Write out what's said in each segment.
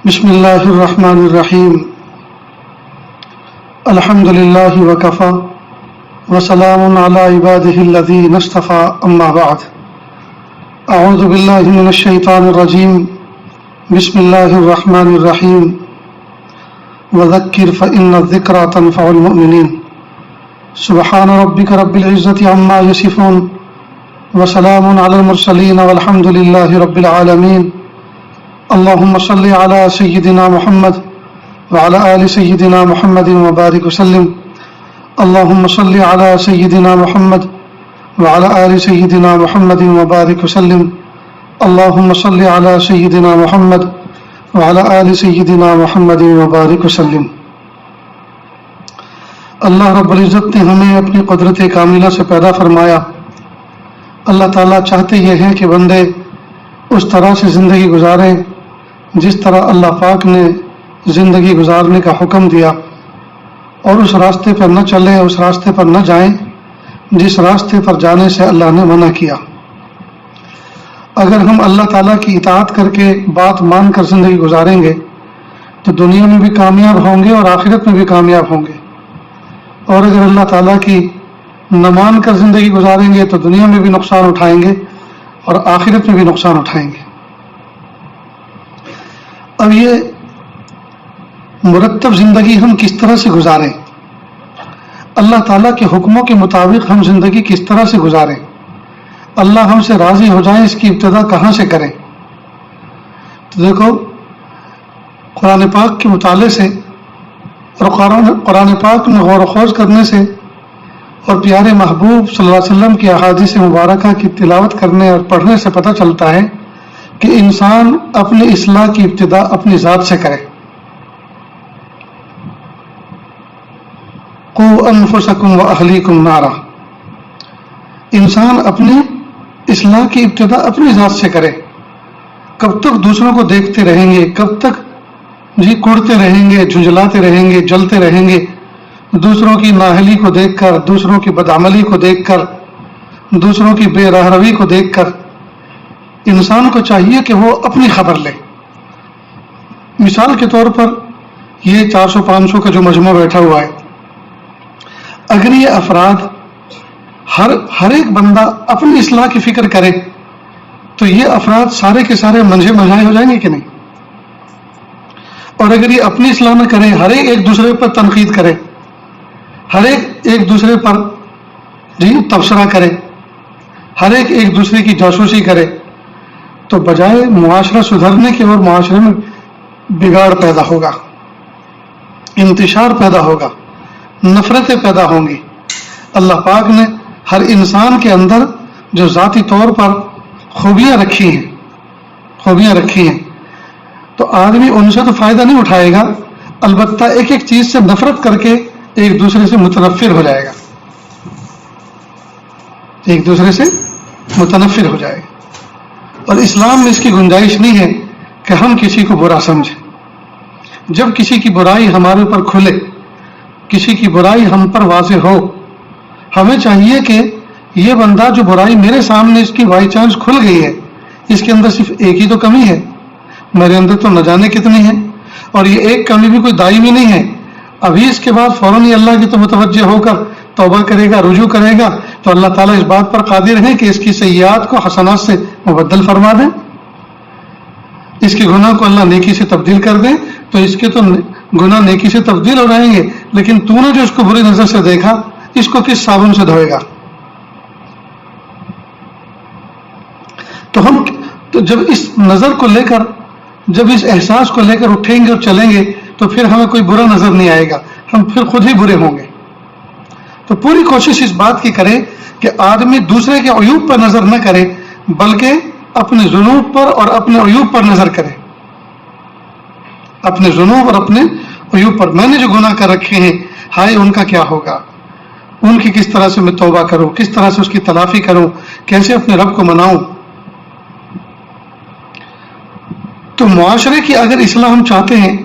بسم اللہ الرحمن الرحیم الحمد للہ وکفی وسلام علی عبادہ الذین اصطفی اما بعد اعوذ باللہ من الشیطان الرجیم بسم اللہ الرحمن الرحیم وذکر فإن الذکرى تنفع المؤمنین سبحان ربک رب العزة عما یصفون وسلام علی المرسلین والحمد للہ رب العالمین اللهم صل على سيدنا محمد وعلى آل سيدنا محمد وبارك وسلم اللهم صل على سيدنا محمد وعلى آل سيدنا محمد وبارك وسلم اللهم صل على سيدنا محمد وعلى آل سيدنا محمد وبارك وسلم۔ اللہ رب العزت نے ہمیں اپنی قدرت کاملہ سے پیدا فرمایا۔ اللہ تعالیٰ چاہتے یہ ہیں کہ بندے اس طرح سے زندگی گزاریں جس طرح اللہ پاک نے زندگی گزارنے کا حکم دیا، اور اس راستے پر نہ چلیں، اس راستے پر نہ جائیں جس راستے پر جانے سے اللہ نے منع کیا۔ اگر ہم اللہ تعالیٰ کی اطاعت کر کے بات مان کر زندگی گزاریں گے تو دنیا میں بھی کامیاب ہوں گے اور آخرت میں بھی کامیاب ہوں گے، اور اگر اللہ تعالیٰ کی نہ مان کر زندگی گزاریں گے تو دنیا میں بھی نقصان اٹھائیں گے اور آخرت میں بھی نقصان اٹھائیں گے۔ اب یہ مرتب زندگی ہم کس طرح سے گزاریں، اللہ تعالیٰ کے حکموں کے مطابق ہم زندگی کس طرح سے گزاریں، اللہ ہم سے راضی ہو جائیں، اس کی ابتدا کہاں سے کریں؟ تو دیکھو، قرآن پاک کے مطالعے سے اور قرآن پاک میں غور و خوض کرنے سے اور پیارے محبوب صلی اللہ علیہ وسلم کی احادیث مبارکہ کی تلاوت کرنے اور پڑھنے سے پتہ چلتا ہے کہ انسان اپنی اصلاح کی ابتدا اپنی ذات سے کرے۔ قوا انفسکم واہلیکم نارا، انسان اپنی اصلاح کی ابتدا اپنی ذات سے کرے۔ کب تک دوسروں کو دیکھتے رہیں گے، کب تک کوڑتے رہیں گے، جھنجھلاتے رہیں گے، جلتے رہیں گے، دوسروں کی نااہلی کو دیکھ کر، دوسروں کی بدعملی کو دیکھ کر، دوسروں کی بے راہ روی کو دیکھ کر انسان کو چاہیے کہ وہ اپنی خبر لے۔ مثال کے طور پر یہ 400-500 کا جو مجموعہ بیٹھا ہوا ہے، اگر یہ افراد ہر ایک بندہ اپنی اصلاح کی فکر کرے تو یہ افراد سارے کے سارے منجھے مجھائے ہو جائیں گے کہ نہیں؟ اور اگر یہ اپنی اصلاح نہ کرے، ہر ایک دوسرے پر تنقید کرے، ہر ایک دوسرے پر تبصرہ کرے، ہر ایک دوسرے کی جاسوسی کرے، تو بجائے معاشرہ سدھرنے کے اور معاشرے میں بگاڑ پیدا ہوگا، انتشار پیدا ہوگا، نفرتیں پیدا ہوں گی۔ اللہ پاک نے ہر انسان کے اندر جو ذاتی طور پر خوبیاں رکھی ہیں تو آدمی ان سے تو فائدہ نہیں اٹھائے گا، البتہ ایک ایک چیز سے نفرت کر کے ایک دوسرے سے متنفر ہو جائے گا، ایک دوسرے سے متنفر ہو جائے گا۔ اور اسلام میں اس کی گنجائش نہیں ہے کہ ہم کسی کو برا سمجھیں۔ جب کسی کی برائی ہمارے اوپر کھلے، کسی کی برائی ہم پر واضح ہو، ہمیں چاہیے کہ یہ بندہ جو برائی میرے سامنے اس کی بائی چانس کھل گئی ہے، اس کے اندر صرف ایک ہی تو کمی ہے، میرے اندر تو نہ جانے کتنی ہے، اور یہ ایک کمی بھی کوئی دائمی نہیں ہے۔ ابھی اس کے بعد فوراً ہی اللہ کی تو متوجہ ہو کر توبہ کرے گا، رجوع کرے گا، تو اللہ تعالیٰ اس بات پر قادر ہے کہ اس کی سیئات کو حسنات سے مبدل فرما دیں، اس کے گناہ کو اللہ نیکی سے تبدیل کر دیں، تو اس کے تو گناہ نیکی سے تبدیل ہو جائیں گے، لیکن تو نے جو اس کو بری نظر سے دیکھا، اس کو کس صابن سے دھوئے گا؟ تو جب اس نظر کو لے کر، جب اس احساس کو لے کر اٹھیں گے اور چلیں گے تو پھر ہمیں کوئی برا نظر نہیں آئے گا، ہم پھر خود ہی برے ہوں گے۔ تو پوری کوشش اس بات کی کرے کہ آدمی دوسرے کے عیوب پر نظر نہ کرے، بلکہ اپنے ذنوب پر اور اپنے عیوب پر نظر کرے، اپنے ذنوب اور اپنے عیوب پر۔ میں نے جو گناہ کر رکھے ہیں، ہائے ان کا کیا ہوگا، ان کی کس طرح سے میں توبہ کروں، کس طرح سے اس کی تلافی کروں، کیسے اپنے رب کو مناؤں۔ تو معاشرے کی اگر اصلاح ہم چاہتے ہیں،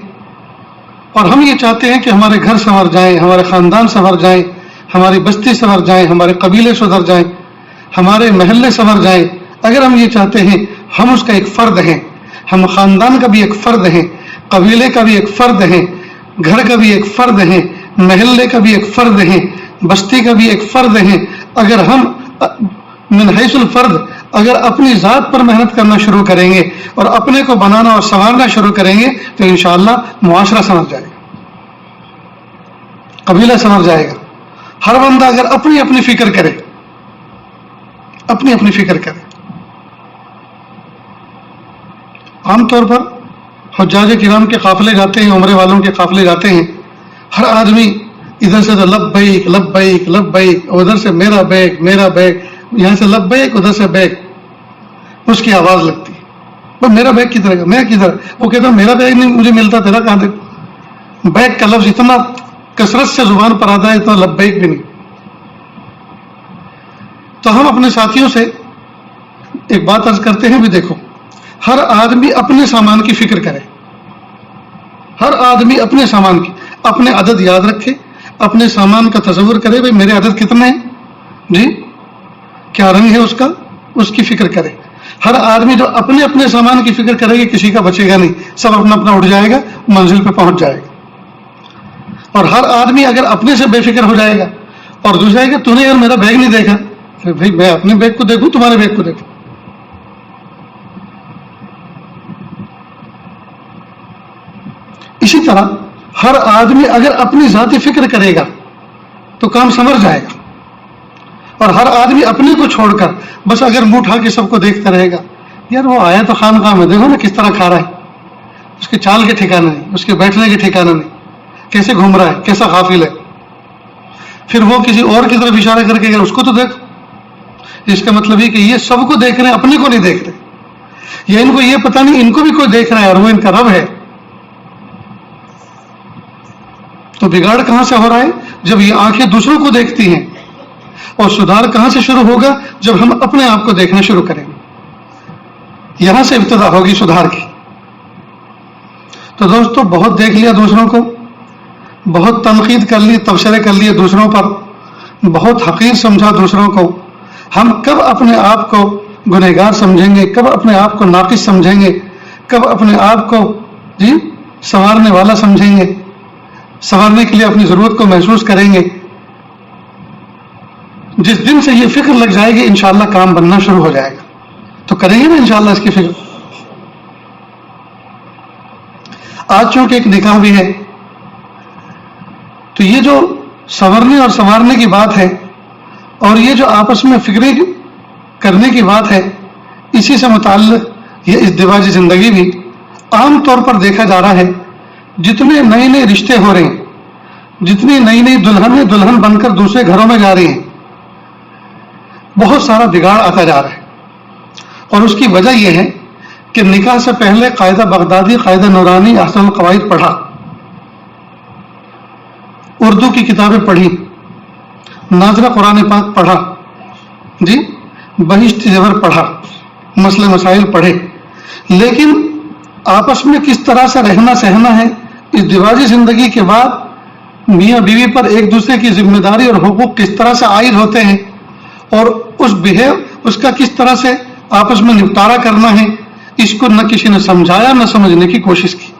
اور ہم یہ چاہتے ہیں کہ ہمارے گھر سنور جائیں، ہمارے خاندان سنور جائیں، ہماری بستی سنور جائیں، ہمارے قبیلے سدھر جائیں، ہمارے محلے سنور جائیں، اگر ہم یہ چاہتے ہیں، ہم اس کا ایک فرد ہیں، ہم خاندان کا بھی ایک فرد ہیں، قبیلے کا بھی ایک فرد ہیں، گھر کا بھی ایک فرد ہیں، محلے کا بھی ایک فرد ہیں، بستی کا بھی ایک فرد ہیں. اگر ہم من حیث الفرد اگر اپنی ذات پر محنت کرنا شروع کریں گے اور اپنے کو بنانا اور سنوارنا شروع کریں گے تو انشاءاللہ معاشرہ سنور جائے گا، قبیلہ سنور جائے گا. ہر بندہ اگر اپنی اپنی فکر کرے، اپنی اپنی فکر کرے. عام طور پر حجاج کرام کے قافلے جاتے ہیں، عمرے والوں کے قافلے جاتے ہیں، ہر آدمی ادھر سے تو لبیک لبیک لبیک، ادھر سے میرا بیگ میرا بیگ، یہاں سے لبیک ادھر سے بیگ، اس کی آواز لگتی ہے. وہ میرا بیگ کدھر ہے، میں کدھر؟ وہ کہتا میرا بیگ نہیں مجھے ملتا، تیرا کہاں دے؟ بیگ کا لفظ اتنا کثرت سے زبان پر آتا ہے، اتنا لبیک بھی نہیں. تو ہم اپنے ساتھیوں سے ایک بات عرض کرتے ہیں بھی دیکھو، ہر آدمی اپنے سامان کی فکر کرے، ہر آدمی اپنے سامان کی، اپنے عدد یاد رکھے، اپنے سامان کا تصور کرے، بھائی میرے عدد کتنے ہیں جی، کیا رنگ ہے اس کا، اس کی فکر کرے. ہر آدمی جو اپنے اپنے سامان کی فکر کرے گا کسی کا بچے گا نہیں، سب اپنا اپنا اٹھ جائے گا، منزل پہ پہنچ جائے گا. اور ہر آدمی اگر اپنے سے بے فکر ہو جائے گا اور دوسرا کہ تو نے یار میرا بیگ نہیں دیکھا، بھائی میں اپنے بیگ کو دیکھوں تمہارے بیگ کو دیکھوں. اسی طرح ہر آدمی اگر اپنی ذاتی فکر کرے گا تو کام سنور جائے گا. اور ہر آدمی اپنے کو چھوڑ کر بس اگر منہ اٹھا کے سب کو دیکھتا رہے گا، یار وہ آیا تو خانقاہ میں، دیکھو نا کس طرح کھا رہا ہے، اس کے چال کے ٹھکانا نہیں، اس کے بیٹھنے کے ٹھکانا نہیں، کیسے گھوم رہا ہے، کیسا غافل ہے. پھر وہ کسی اور کی طرف اشارہ کر کے گیا، اس کو تو دیکھ. اس کا مطلب یہ کہ یہ سب کو دیکھ رہے ہیں، اپنے کو نہیں دیکھ رہے. یا ان کو یہ پتہ نہیں ان کو بھی کوئی دیکھ رہا ہے اور وہ ان کا رب ہے. تو بگاڑ کہاں سے ہو رہا ہے؟ جب یہ آنکھیں دوسروں کو دیکھتی ہیں. اور سدھار کہاں سے شروع ہوگا؟ جب ہم اپنے آپ کو دیکھنا شروع کریں گے. یہاں سے ابتدا ہوگی سدھار کی. تو دوستو بہت دیکھ لیا دوسروں کو، بہت تنقید کر لی، تبصرے کر لیے دوسروں پر، بہت حقیر سمجھا دوسروں کو. ہم کب اپنے آپ کو گنہگار سمجھیں گے؟ کب اپنے آپ کو ناقص سمجھیں گے؟ کب اپنے آپ کو سنوارنے والا سمجھیں گے؟ سنوارنے کے لیے اپنی ضرورت کو محسوس کریں گے. جس دن سے یہ فکر لگ جائے گی انشاءاللہ کام بننا شروع ہو جائے گا. تو کریں گے نا انشاءاللہ اس کی فکر. آج چونکہ ایک نکاح بھی ہے تو یہ جو سنورنے اور سنوارنے کی بات ہے اور یہ جو آپس میں فکریں کرنے کی بات ہے، اسی سے متعلق یہ ازدواجی زندگی بھی عام طور پر دیکھا جا رہا ہے. جتنے نئے نئے رشتے ہو رہے ہیں، جتنی نئی نئی دلہن بن کر دوسرے گھروں میں جا رہی ہیں، بہت سارا بگاڑ آتا جا رہا ہے. اور اس کی وجہ یہ ہے کہ نکاح سے پہلے قاعدہ بغدادی، قاعدہ نورانی، احسن القواعد پڑھا، اردو کی کتابیں پڑھی، ناظرہ قرآن پاک پڑھا، بہشتی زیور پڑھا، مسئلے مسائل پڑھے. لیکن آپس میں کس طرح سے رہنا سہنا ہے، ازدواجی زندگی کے بعد میاں بیوی پر ایک دوسرے کی ذمہ داری اور حقوق کس طرح سے عائد ہوتے ہیں اور اس کا کس طرح سے آپس میں نپٹارا کرنا ہے، اس کو نہ کسی نے سمجھایا نہ سمجھنے کی کوشش کی.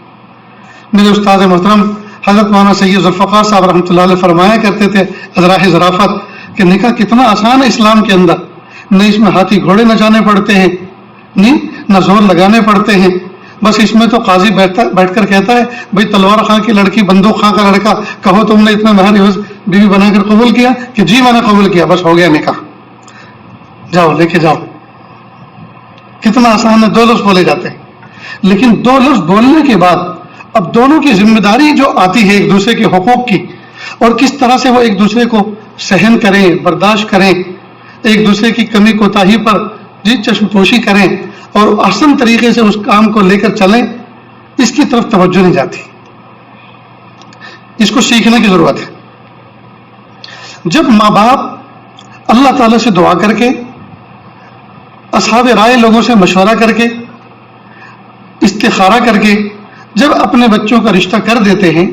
میرے استاد محترم حضرت مولانا سید ذوالفقار صاحب رحمۃ اللہ علیہ فرمایا کرتے تھے اذراح ظرافت کہ نکاح کتنا آسان ہے اسلام کے اندر، نہ اس میں ہاتھی گھوڑے نچانے پڑتے ہیں، نہ زور لگانے پڑتے ہیں. بس اس میں تو قاضی بیٹھ کر کہتا ہے بھئی تلوار خاں کی لڑکی، بندوق خاں کا لڑکا، کہو تم نے اتنا مہر عوض بیوی بنا کر قبول کیا کہ جی میں نے قبول کیا، بس ہو گیا نکاح، جاؤ لے کے جاؤ. کتنا آسان ہے، 2 لفظ بولے جاتے ہیں. لیکن 2 لفظ بولنے کے بعد اب دونوں کی ذمہ داری جو آتی ہے ایک دوسرے کے حقوق کی، اور کس طرح سے وہ ایک دوسرے کو سہن کریں، برداشت کریں، ایک دوسرے کی کمی کوتاہی پر چشم پوشی کریں اور احسن طریقے سے اس کام کو لے کر چلیں، اس کی طرف توجہ نہیں جاتی. اس کو سیکھنے کی ضرورت ہے. جب ماں باپ اللہ تعالیٰ سے دعا کر کے، اصحاب رائے لوگوں سے مشورہ کر کے، استخارہ کر کے جب اپنے بچوں کا رشتہ کر دیتے ہیں،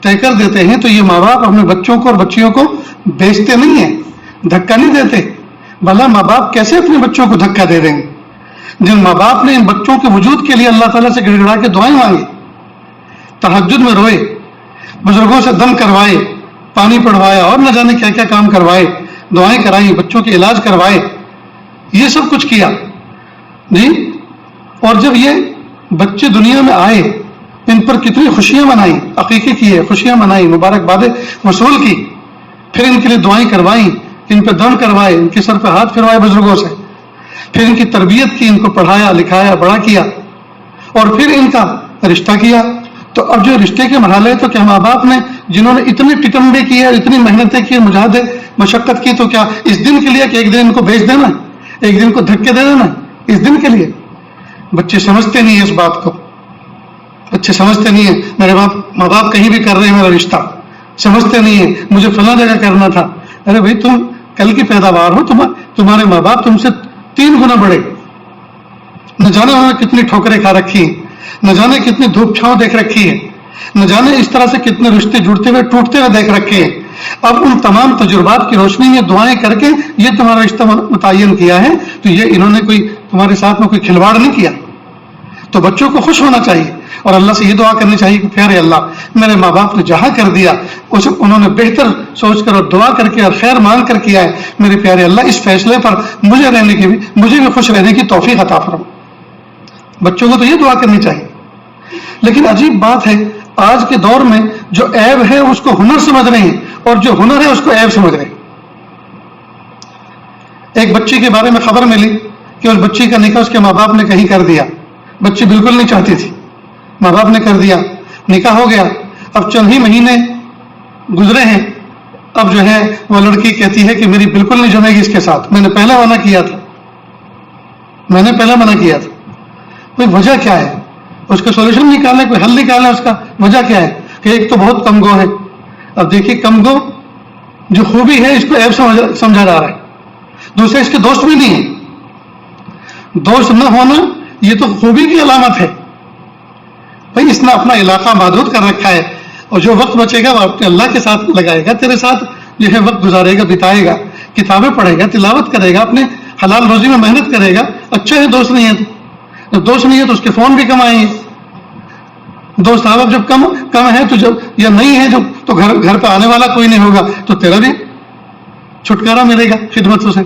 طے کر دیتے ہیں، تو یہ ماں باپ اپنے بچوں کو اور بچیوں کو بیچتے نہیں ہیں، دھکا نہیں دیتے. بھلا ماں باپ کیسے اپنے بچوں کو دھکا دے دیں گے؟ جن ماں باپ نے ان بچوں کے وجود کے لیے اللہ تعالیٰ سے گڑ گڑا کے دعائیں مانگی، تہجد میں روئے، بزرگوں سے دم کروائے، پانی پڑھوایا اور نہ جانے کیا کیا کام کروائے، دعائیں کرائیں، بچوں کے علاج کروائے، یہ سب کچھ کیا جی. اور جب یہ بچے دنیا میں آئے، ان پر کتنی خوشیاں منائیں، عقیقے کیے، خوشیاں منائیں، مبارکبادیں وصول کی، پھر ان کے لیے دعائیں کروائیں، ان پہ دم کروائے، ان کے سر پہ ہاتھ پھروائے بزرگوں سے، پھر ان کی تربیت کی، ان کو پڑھایا لکھایا بڑا کیا، اور پھر ان کا رشتہ کیا. تو اب جو رشتے کے مرحلے تو کیا ماں باپ نے جنہوں نے اتنے ٹٹمبے کیے، اتنی محنتیں کی، مجاہدے مشقت کی، تو کیا اس دن کے لیے کہ ایک دن ان کو بیچ دینا، ایک دن کو دھکے دے دینا اس دن کے لیے؟ بچے سمجھتے نہیں ہیں اس بات کو، بچے سمجھتے نہیں ہیں میرے ماں باپ کہیں بھی کر رہے ہیں میرا رشتہ، سمجھتے نہیں ہیں مجھے فلاں جگہ کرنا تھا. ارے بھائی تم کل کی پیداوار ہو، تمہارے ماں باپ تم سے 3 گنا بڑے، نہ جانے انہوں نے کتنی ٹھوکریں کھا رکھی ہیں، نہ جانے کتنی دھوپ چھاؤں دیکھ رکھی ہے، نہ جانے اس طرح سے کتنے رشتے جڑتے ہوئے ٹوٹتے ہوئے دیکھ رکھے ہیں. اب ان تمام تجربات کی روشنی میں دعائیں کر کے یہ تمہارا رشتہ متعین کیا ہے، تو یہ انہوں نے کوئی تمہارے ساتھ میں کوئی کھلواڑ نہیں کیا. تو بچوں کو خوش ہونا چاہیے اور اللہ سے یہ دعا کرنی چاہیے کہ پیارے اللہ، میرے ماں باپ نے جہاں کر دیا اسے انہوں نے بہتر سوچ کر اور دعا کر کے اور خیر مانگ کر کیا ہے، میرے پیارے اللہ اس فیصلے پر مجھے بھی خوش رہنے کی توفیق عطا فرما. بچوں کو تو یہ دعا کرنی چاہیے. لیکن عجیب بات ہے، آج کے دور میں جو عیب ہے اس کو ہنر سمجھ رہے ہیں، اور جو ہنر ہے اس کو عیب سمجھ رہے ہیں. ایک بچی کے بارے میں خبر ملی کہ اس بچی کا نکاح اس کے ماں باپ نے کہیں کر دیا. بچی بالکل نہیں چاہتی تھی، ماں باپ نے کر دیا، نکاح ہو گیا. اب چند ہی مہینے گزرے ہیں، اب جو ہے وہ لڑکی کہتی ہے کہ میری بالکل نہیں جمے گی اس کے ساتھ، میں نے پہلے منع کیا تھا. کوئی وجہ کیا ہے؟ اس کا سولوشن نکالیں، کوئی حل نکالیں. اس کا وجہ کیا ہے؟ کہ ایک تو بہت کم گو ہے. اب دیکھیے کم گو جو خوبی ہے اس کو عیب سمجھا جا رہا ہے. دوسرے اس کے دوست بھی نہیں ہیں. دوست نہ ہونا یہ تو خوبی کی علامت ہے. بھائی اس نے اپنا علاقہ محدود کر رکھا ہے، اور جو وقت بچے گا وہ اپنے اللہ کے ساتھ لگائے گا، تیرے ساتھ جو ہے وقت گزارے گا، بتائے گا، کتابیں پڑھے گا، تلاوت کرے گا، اپنے حلال روزی میں محنت کرے گا. اچھا ہے دوست نہیں ہے تو دوست نہیں ہے تو اس کے فون بھی کم آئیں گے. دوست احباب جب کم ہے تو جب یا نہیں ہے تو گھر پہ آنے والا کوئی نہیں ہوگا، تو تیرا بھی چھٹکارا ملے گا خدمتوں سے.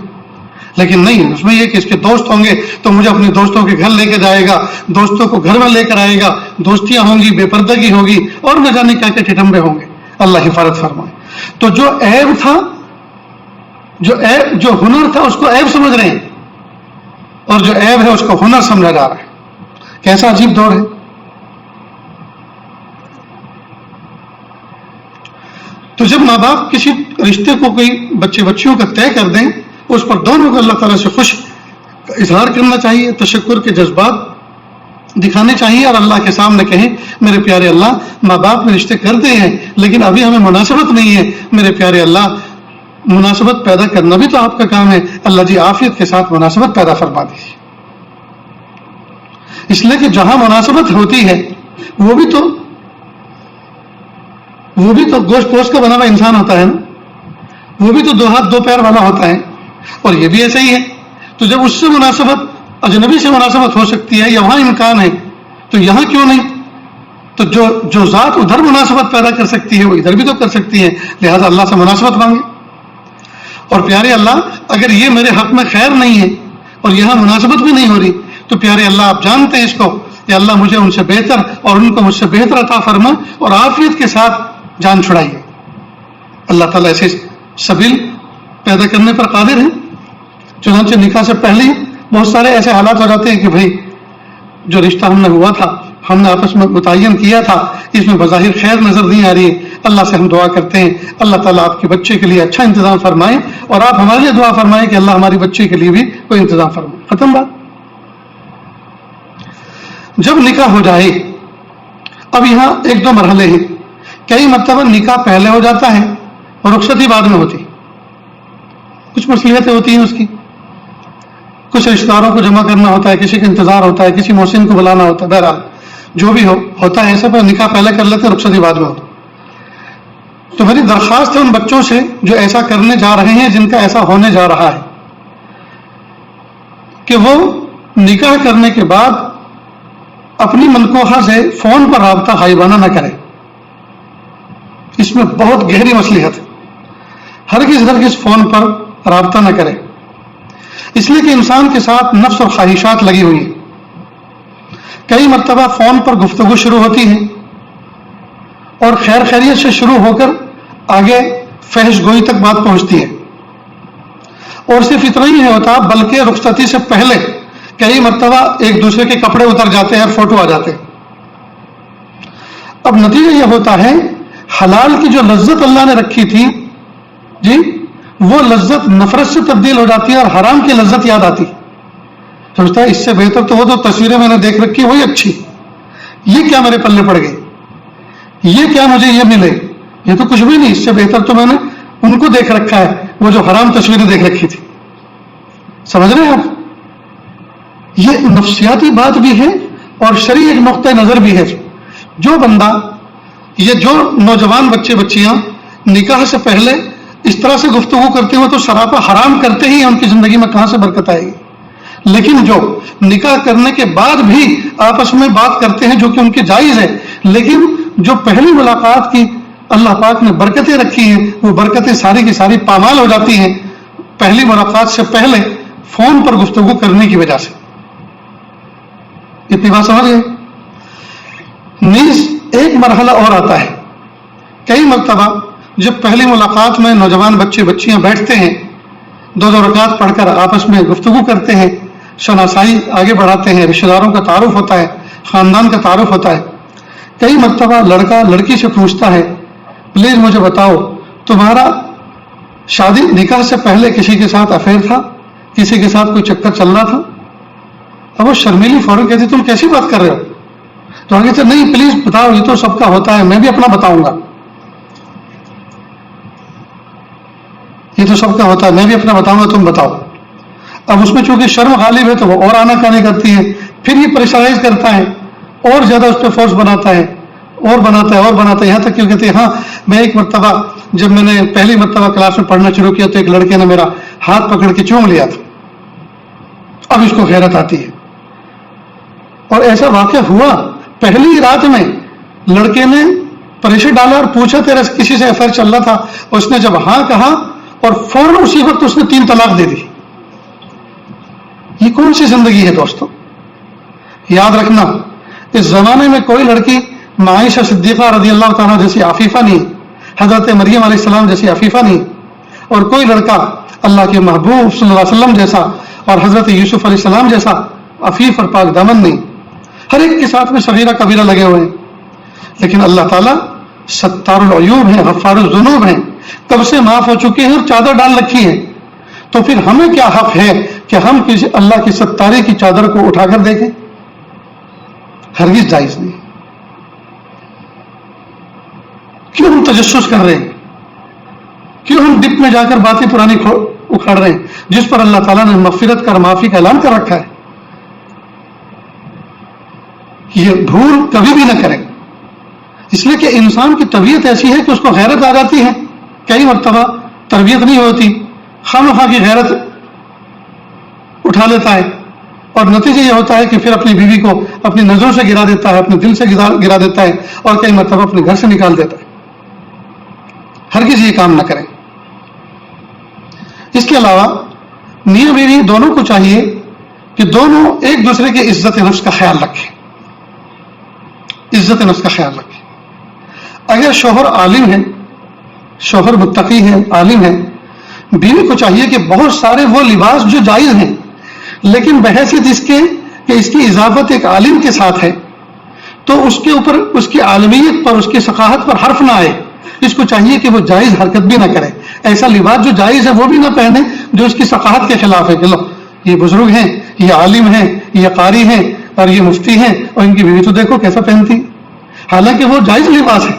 لیکن نہیں، اس میں یہ کہ اس کے دوست ہوں گے تو مجھے اپنے دوستوں کے گھر لے کے جائے گا، دوستوں کو گھر میں لے کر آئے گا، دوستیاں ہوں گی، بے پردگی ہوگی، اور نہ جانے کیا کیا ٹھٹمبے ہوں گے. اللہ حفاظت فرمائے. تو جو عیب تھا، جو ہنر تھا اس کو عیب سمجھ رہے ہیں، اور جو عیب ہے اس کو ہنر سمجھا جا رہا ہے. کیسا عجیب دور ہے. تو جب ماں باپ کسی رشتے کو کوئی بچیوں کا طے کر دیں، اس پر دونوں کو اللہ تعالیٰ سے خوش اظہار کرنا چاہیے، تشکر کے جذبات دکھانے چاہیے، اور اللہ کے سامنے کہیں میرے پیارے اللہ، ماں باپ نے رشتے کر دے ہیں لیکن ابھی ہمیں مناسبت نہیں ہے، میرے پیارے اللہ مناسبت پیدا کرنا بھی تو آپ کا کام ہے، اللہ جی عافیت کے ساتھ مناسبت پیدا فرما دیجیے. اس لیے کہ جہاں مناسبت ہوتی ہے وہ بھی تو گوشت پوش کا بنا ہوا انسان ہوتا ہے نا، وہ بھی تو 2 ہاتھ 2 پیر والا ہوتا ہے، اور یہ بھی ایسا ہی ہے. تو جب اس سے مناسبت اجنبی سے مناسبت ہو سکتی ہے یا وہاں امکان ہے تو یہاں کیوں نہیں؟ تو جو ذات ادھر مناسبت پیدا کر سکتی ہے وہ ادھر بھی تو کر سکتی ہے، لہذا اللہ سے مناسبت مانگے. اور پیارے اللہ اگر یہ میرے حق میں خیر نہیں ہے اور یہاں مناسبت بھی نہیں ہو رہی تو پیارے اللہ آپ جانتے ہیں اس کو، یا اللہ مجھے ان سے بہتر اور ان کو مجھ سے بہتر عطا فرما اور عافیت کے ساتھ جان چھڑائیے. اللہ تعالیٰ ایسے سبیل پیدا کرنے پر قادر ہے. چنانچہ نکاح سے پہلے بہت سارے ایسے حالات ہو جاتے ہیں کہ بھائی جو رشتہ ہم نے ہوا تھا، ہم نے آپس میں متعین کیا تھا، اس میں بظاہر خیر نظر نہیں آ رہی ہے. اللہ سے ہم دعا کرتے ہیں اللہ تعالیٰ آپ کے بچے کے لیے اچھا انتظام فرمائے، اور آپ ہمارے لیے دعا فرمائیں کہ اللہ ہماری بچے کے لیے بھی کوئی انتظام فرمائے. ختم بات. جب نکاح ہو جائے، اب یہاں 1-2 مرحلے ہیں. کئی مرتبہ نکاح پہلے ہو جاتا ہے اور رخصتی بعد میں ہوتی، کچھ مصلحتیں ہوتی ہیں اس کی، کچھ رشتہ داروں کو جمع کرنا ہوتا ہے، کسی کا انتظار ہوتا ہے، کسی محسن کو بلانا ہوتا ہے، بہرحال جو بھی ہوتا ہے ایسا، پر نکاح پہلے کر لیتے ہیں، رخصتی بعد میں ہوتا. تو میری درخواست ہے ان بچوں سے جو ایسا کرنے جا رہے ہیں، جن کا ایسا ہونے جا رہا ہے، کہ وہ نکاح کرنے کے بعد اپنی منکوحہ سے فون پر رابطہ غائبانہ نہ کرے. اس میں بہت گہری مصلحت ہے. ہرگز فون پر رابطہ نہ کرے، اس لیے کہ انسان کے ساتھ نفس اور خواہشات لگی ہوئی ہیں. کئی مرتبہ فون پر گفتگو شروع ہوتی ہے اور خیر خیریت سے شروع ہو کر آگے فحش گوئی تک بات پہنچتی ہے. اور صرف اتنا ہی نہیں ہوتا بلکہ رخصتی سے پہلے کئی مرتبہ ایک دوسرے کے کپڑے اتر جاتے ہیں اور فوٹو آ جاتے ہیں. اب نتیجہ یہ ہوتا ہے حلال کی جو لذت اللہ نے رکھی تھی جی وہ لذت نفرت سے تبدیل ہو جاتی ہے اور حرام کی لذت یاد آتی. سمجھتا ہے اس سے بہتر تو وہ تو تصویریں میں نے دیکھ رکھی وہی اچھی، یہ کیا میرے پلے پڑ گئی، یہ کیا مجھے یہ ملے، یہ تو کچھ بھی نہیں، اس سے بہتر تو میں نے ان کو دیکھ رکھا ہے وہ جو حرام تصویریں دیکھ رکھی تھی. سمجھ رہے ہیں آپ؟ یہ نفسیاتی بات بھی ہے اور شرعی ایک نقطۂ نظر بھی ہے. جو بندہ یہ جو نوجوان بچے بچیاں نکاح سے پہلے اس طرح سے گفتگو کرتے ہوئے تو سراپا حرام کرتے ہی ہیں، ان کی زندگی میں کہاں سے برکت آئے گی. لیکن جو نکاح کرنے کے بعد بھی آپس میں بات کرتے ہیں جو کہ ان کی جائز ہے، لیکن جو پہلی ملاقات کی اللہ پاک نے برکتیں رکھی ہیں وہ برکتیں ساری کی ساری پامال ہو جاتی ہیں پہلی ملاقات سے پہلے فون پر گفتگو کرنے کی وجہ سے. اتنی بات سمجھ گئے؟ نیز ایک مرحلہ اور آتا ہے. کئی مرتبہ جب پہلی ملاقات میں نوجوان بچے بچیاں بیٹھتے ہیں، 2 رکعت پڑھ کر آپس میں گفتگو کرتے ہیں، شناسائی آگے بڑھاتے ہیں، رشتہ داروں کا تعارف ہوتا ہے، خاندان کا تعارف ہوتا ہے. کئی مرتبہ لڑکا لڑکی سے پوچھتا ہے پلیز مجھے بتاؤ تمہارا شادی نکاح سے پہلے کسی کے ساتھ افیئر تھا، کسی کے ساتھ کوئی چکر چل رہا تھا؟ اب وہ شرمیلی فوراً کہتی تم کیسی بات کر رہے ہو؟ تو آگے سے نہیں پلیز بتاؤ، یہ تو سب کا ہوتا ہے، میں بھی اپنا بتاؤں گا. یہ تو سب کا ہوتا ہے، میں بھی اپنا بتاؤں گا، تم بتاؤ. اب اس میں چونکہ شرم غالب ہے تو وہ اور آنا کہانی کرتی ہے، پھر یہ پریشرائز کرتا ہے اور زیادہ اس پہ فورس بناتا ہے اور بناتا ہے اور بناتا ہے، یہاں تک کہ کہتے ہیں ہاں میں ایک مرتبہ جب میں نے پہلی مرتبہ کلاس میں پڑھنا شروع کیا تو ایک لڑکے نے میرا ہاتھ پکڑ کے چوم لیا تھا. اب اس کو غیرت آتی ہے. اور ایسا واقعہ ہوا پہلی رات میں لڑکے نے پریشر ڈالا اور پوچھا تیرا کسی سے افیئر چل رہا تھا، اس نے جب ہاں کہا اور فوراً اسی وقت اس نے 3 طلاق دے دی. یہ کون سی زندگی ہے دوستو؟ یاد رکھنا اس زمانے میں کوئی لڑکی عائشہ صدیقہ رضی اللہ تعالیٰ جیسی عفیفہ نہیں، حضرت مریم علیہ السلام جیسی عفیفہ نہیں، اور کوئی لڑکا اللہ کے محبوب صلی اللہ علیہ وسلم جیسا اور حضرت یوسف علیہ السلام جیسا عفیف اور پاک دامن نہیں. ہر ایک کے ساتھ میں صغیرہ کبیرہ لگے ہوئے ہیں، لیکن اللہ تعالیٰ ستار العیوب ہیں، غفار الذنوب ہیں، کب سے معاف ہو چکے ہیں اور چادر ڈال رکھی ہے. تو پھر ہمیں کیا حق ہے کہ ہم کسی اللہ کی ستارے کی چادر کو اٹھا کر دیکھیں؟ ہرگز جائز نہیں. کیوں ہم تجسس کر رہے ہیں؟ کیوں ہم ڈپ میں جا کر باتیں پرانی اکھاڑ رہے ہیں جس پر اللہ تعالیٰ نے مغفرت کا اور معافی کا اعلان کر رکھا ہے؟ یہ بھول کبھی بھی نہ کریں، اس لیے کہ انسان کی طبیعت ایسی ہے کہ اس کو غیرت آ جاتی ہے. کئی مرتبہ تربیت نہیں ہوتی، خواہ کی غیرت اٹھا لیتا ہے اور نتیجہ یہ ہوتا ہے کہ پھر اپنی بیوی کو اپنی نظروں سے گرا دیتا ہے، اپنے دل سے گرا دیتا ہے اور کئی مرتبہ اپنے گھر سے نکال دیتا ہے. ہرگز یہ کام نہ کریں. اس کے علاوہ میاں بیوی دونوں کو چاہیے کہ دونوں ایک دوسرے کی عزت نفس کا خیال رکھیں. عزت نفس کا خیال رکھیں. اگر شوہر عالم ہے، شوہر متقی ہے، عالم ہے، بیوی کو چاہیے کہ بہت سارے وہ لباس جو جائز ہیں لیکن بحیثیت اس کے کہ اس کی اضافت ایک عالم کے ساتھ ہے تو اس کے اوپر اس کی عالمیت پر، اس کی ثقافت پر حرف نہ آئے. اس کو چاہیے کہ وہ جائز حرکت بھی نہ کرے. ایسا لباس جو جائز ہے وہ بھی نہ پہنے جو اس کی ثقافت کے خلاف ہے کہ لو یہ بزرگ ہیں، یہ عالم ہیں، یہ قاری ہیں اور یہ مفتی ہیں اور ان کی بیوی تو دیکھو کیسا پہنتی. حالانکہ وہ جائز لباس ہے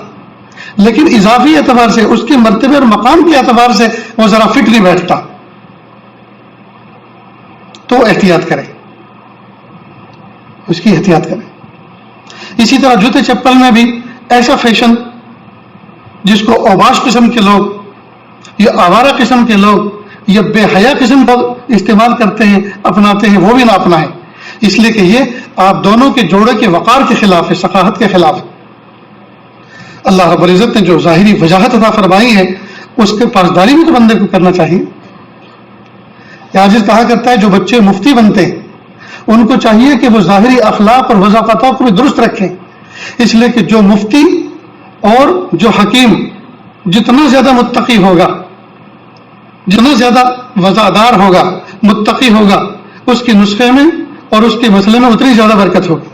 لیکن اضافی اعتبار سے، اس کے مرتبے اور مقام کے اعتبار سے وہ ذرا فٹ نہیں بیٹھتا. تو احتیاط کریں، اس کی احتیاط کریں. اسی طرح جوتے چپل میں بھی ایسا فیشن جس کو اوباش قسم کے لوگ یا آوارہ قسم کے لوگ یا بے حیا قسم کا استعمال کرتے ہیں، اپناتے ہیں، وہ بھی نہ اپنائیں. اس لیے کہ یہ آپ دونوں کے جوڑے کے وقار کے خلاف ہے، ثقافت کے خلاف ہے۔ اللہ رب العزت نے جو ظاہری وجاہت عطا فرمائی ہے اس کے پاسداری بھی تو بندے کو کرنا چاہیے۔ عاجز کہا کرتا ہے جو بچے مفتی بنتے ہیں ان کو چاہیے کہ وہ ظاہری اخلاق اور وضاقتوں کو بھی درست رکھیں، اس لیے کہ جو مفتی اور جو حکیم جتنا زیادہ متقی ہوگا، جتنا زیادہ وضاحدار ہوگا، متقی ہوگا، اس کے نسخے میں اور اس کے مسئلے میں اتنی زیادہ برکت ہوگی۔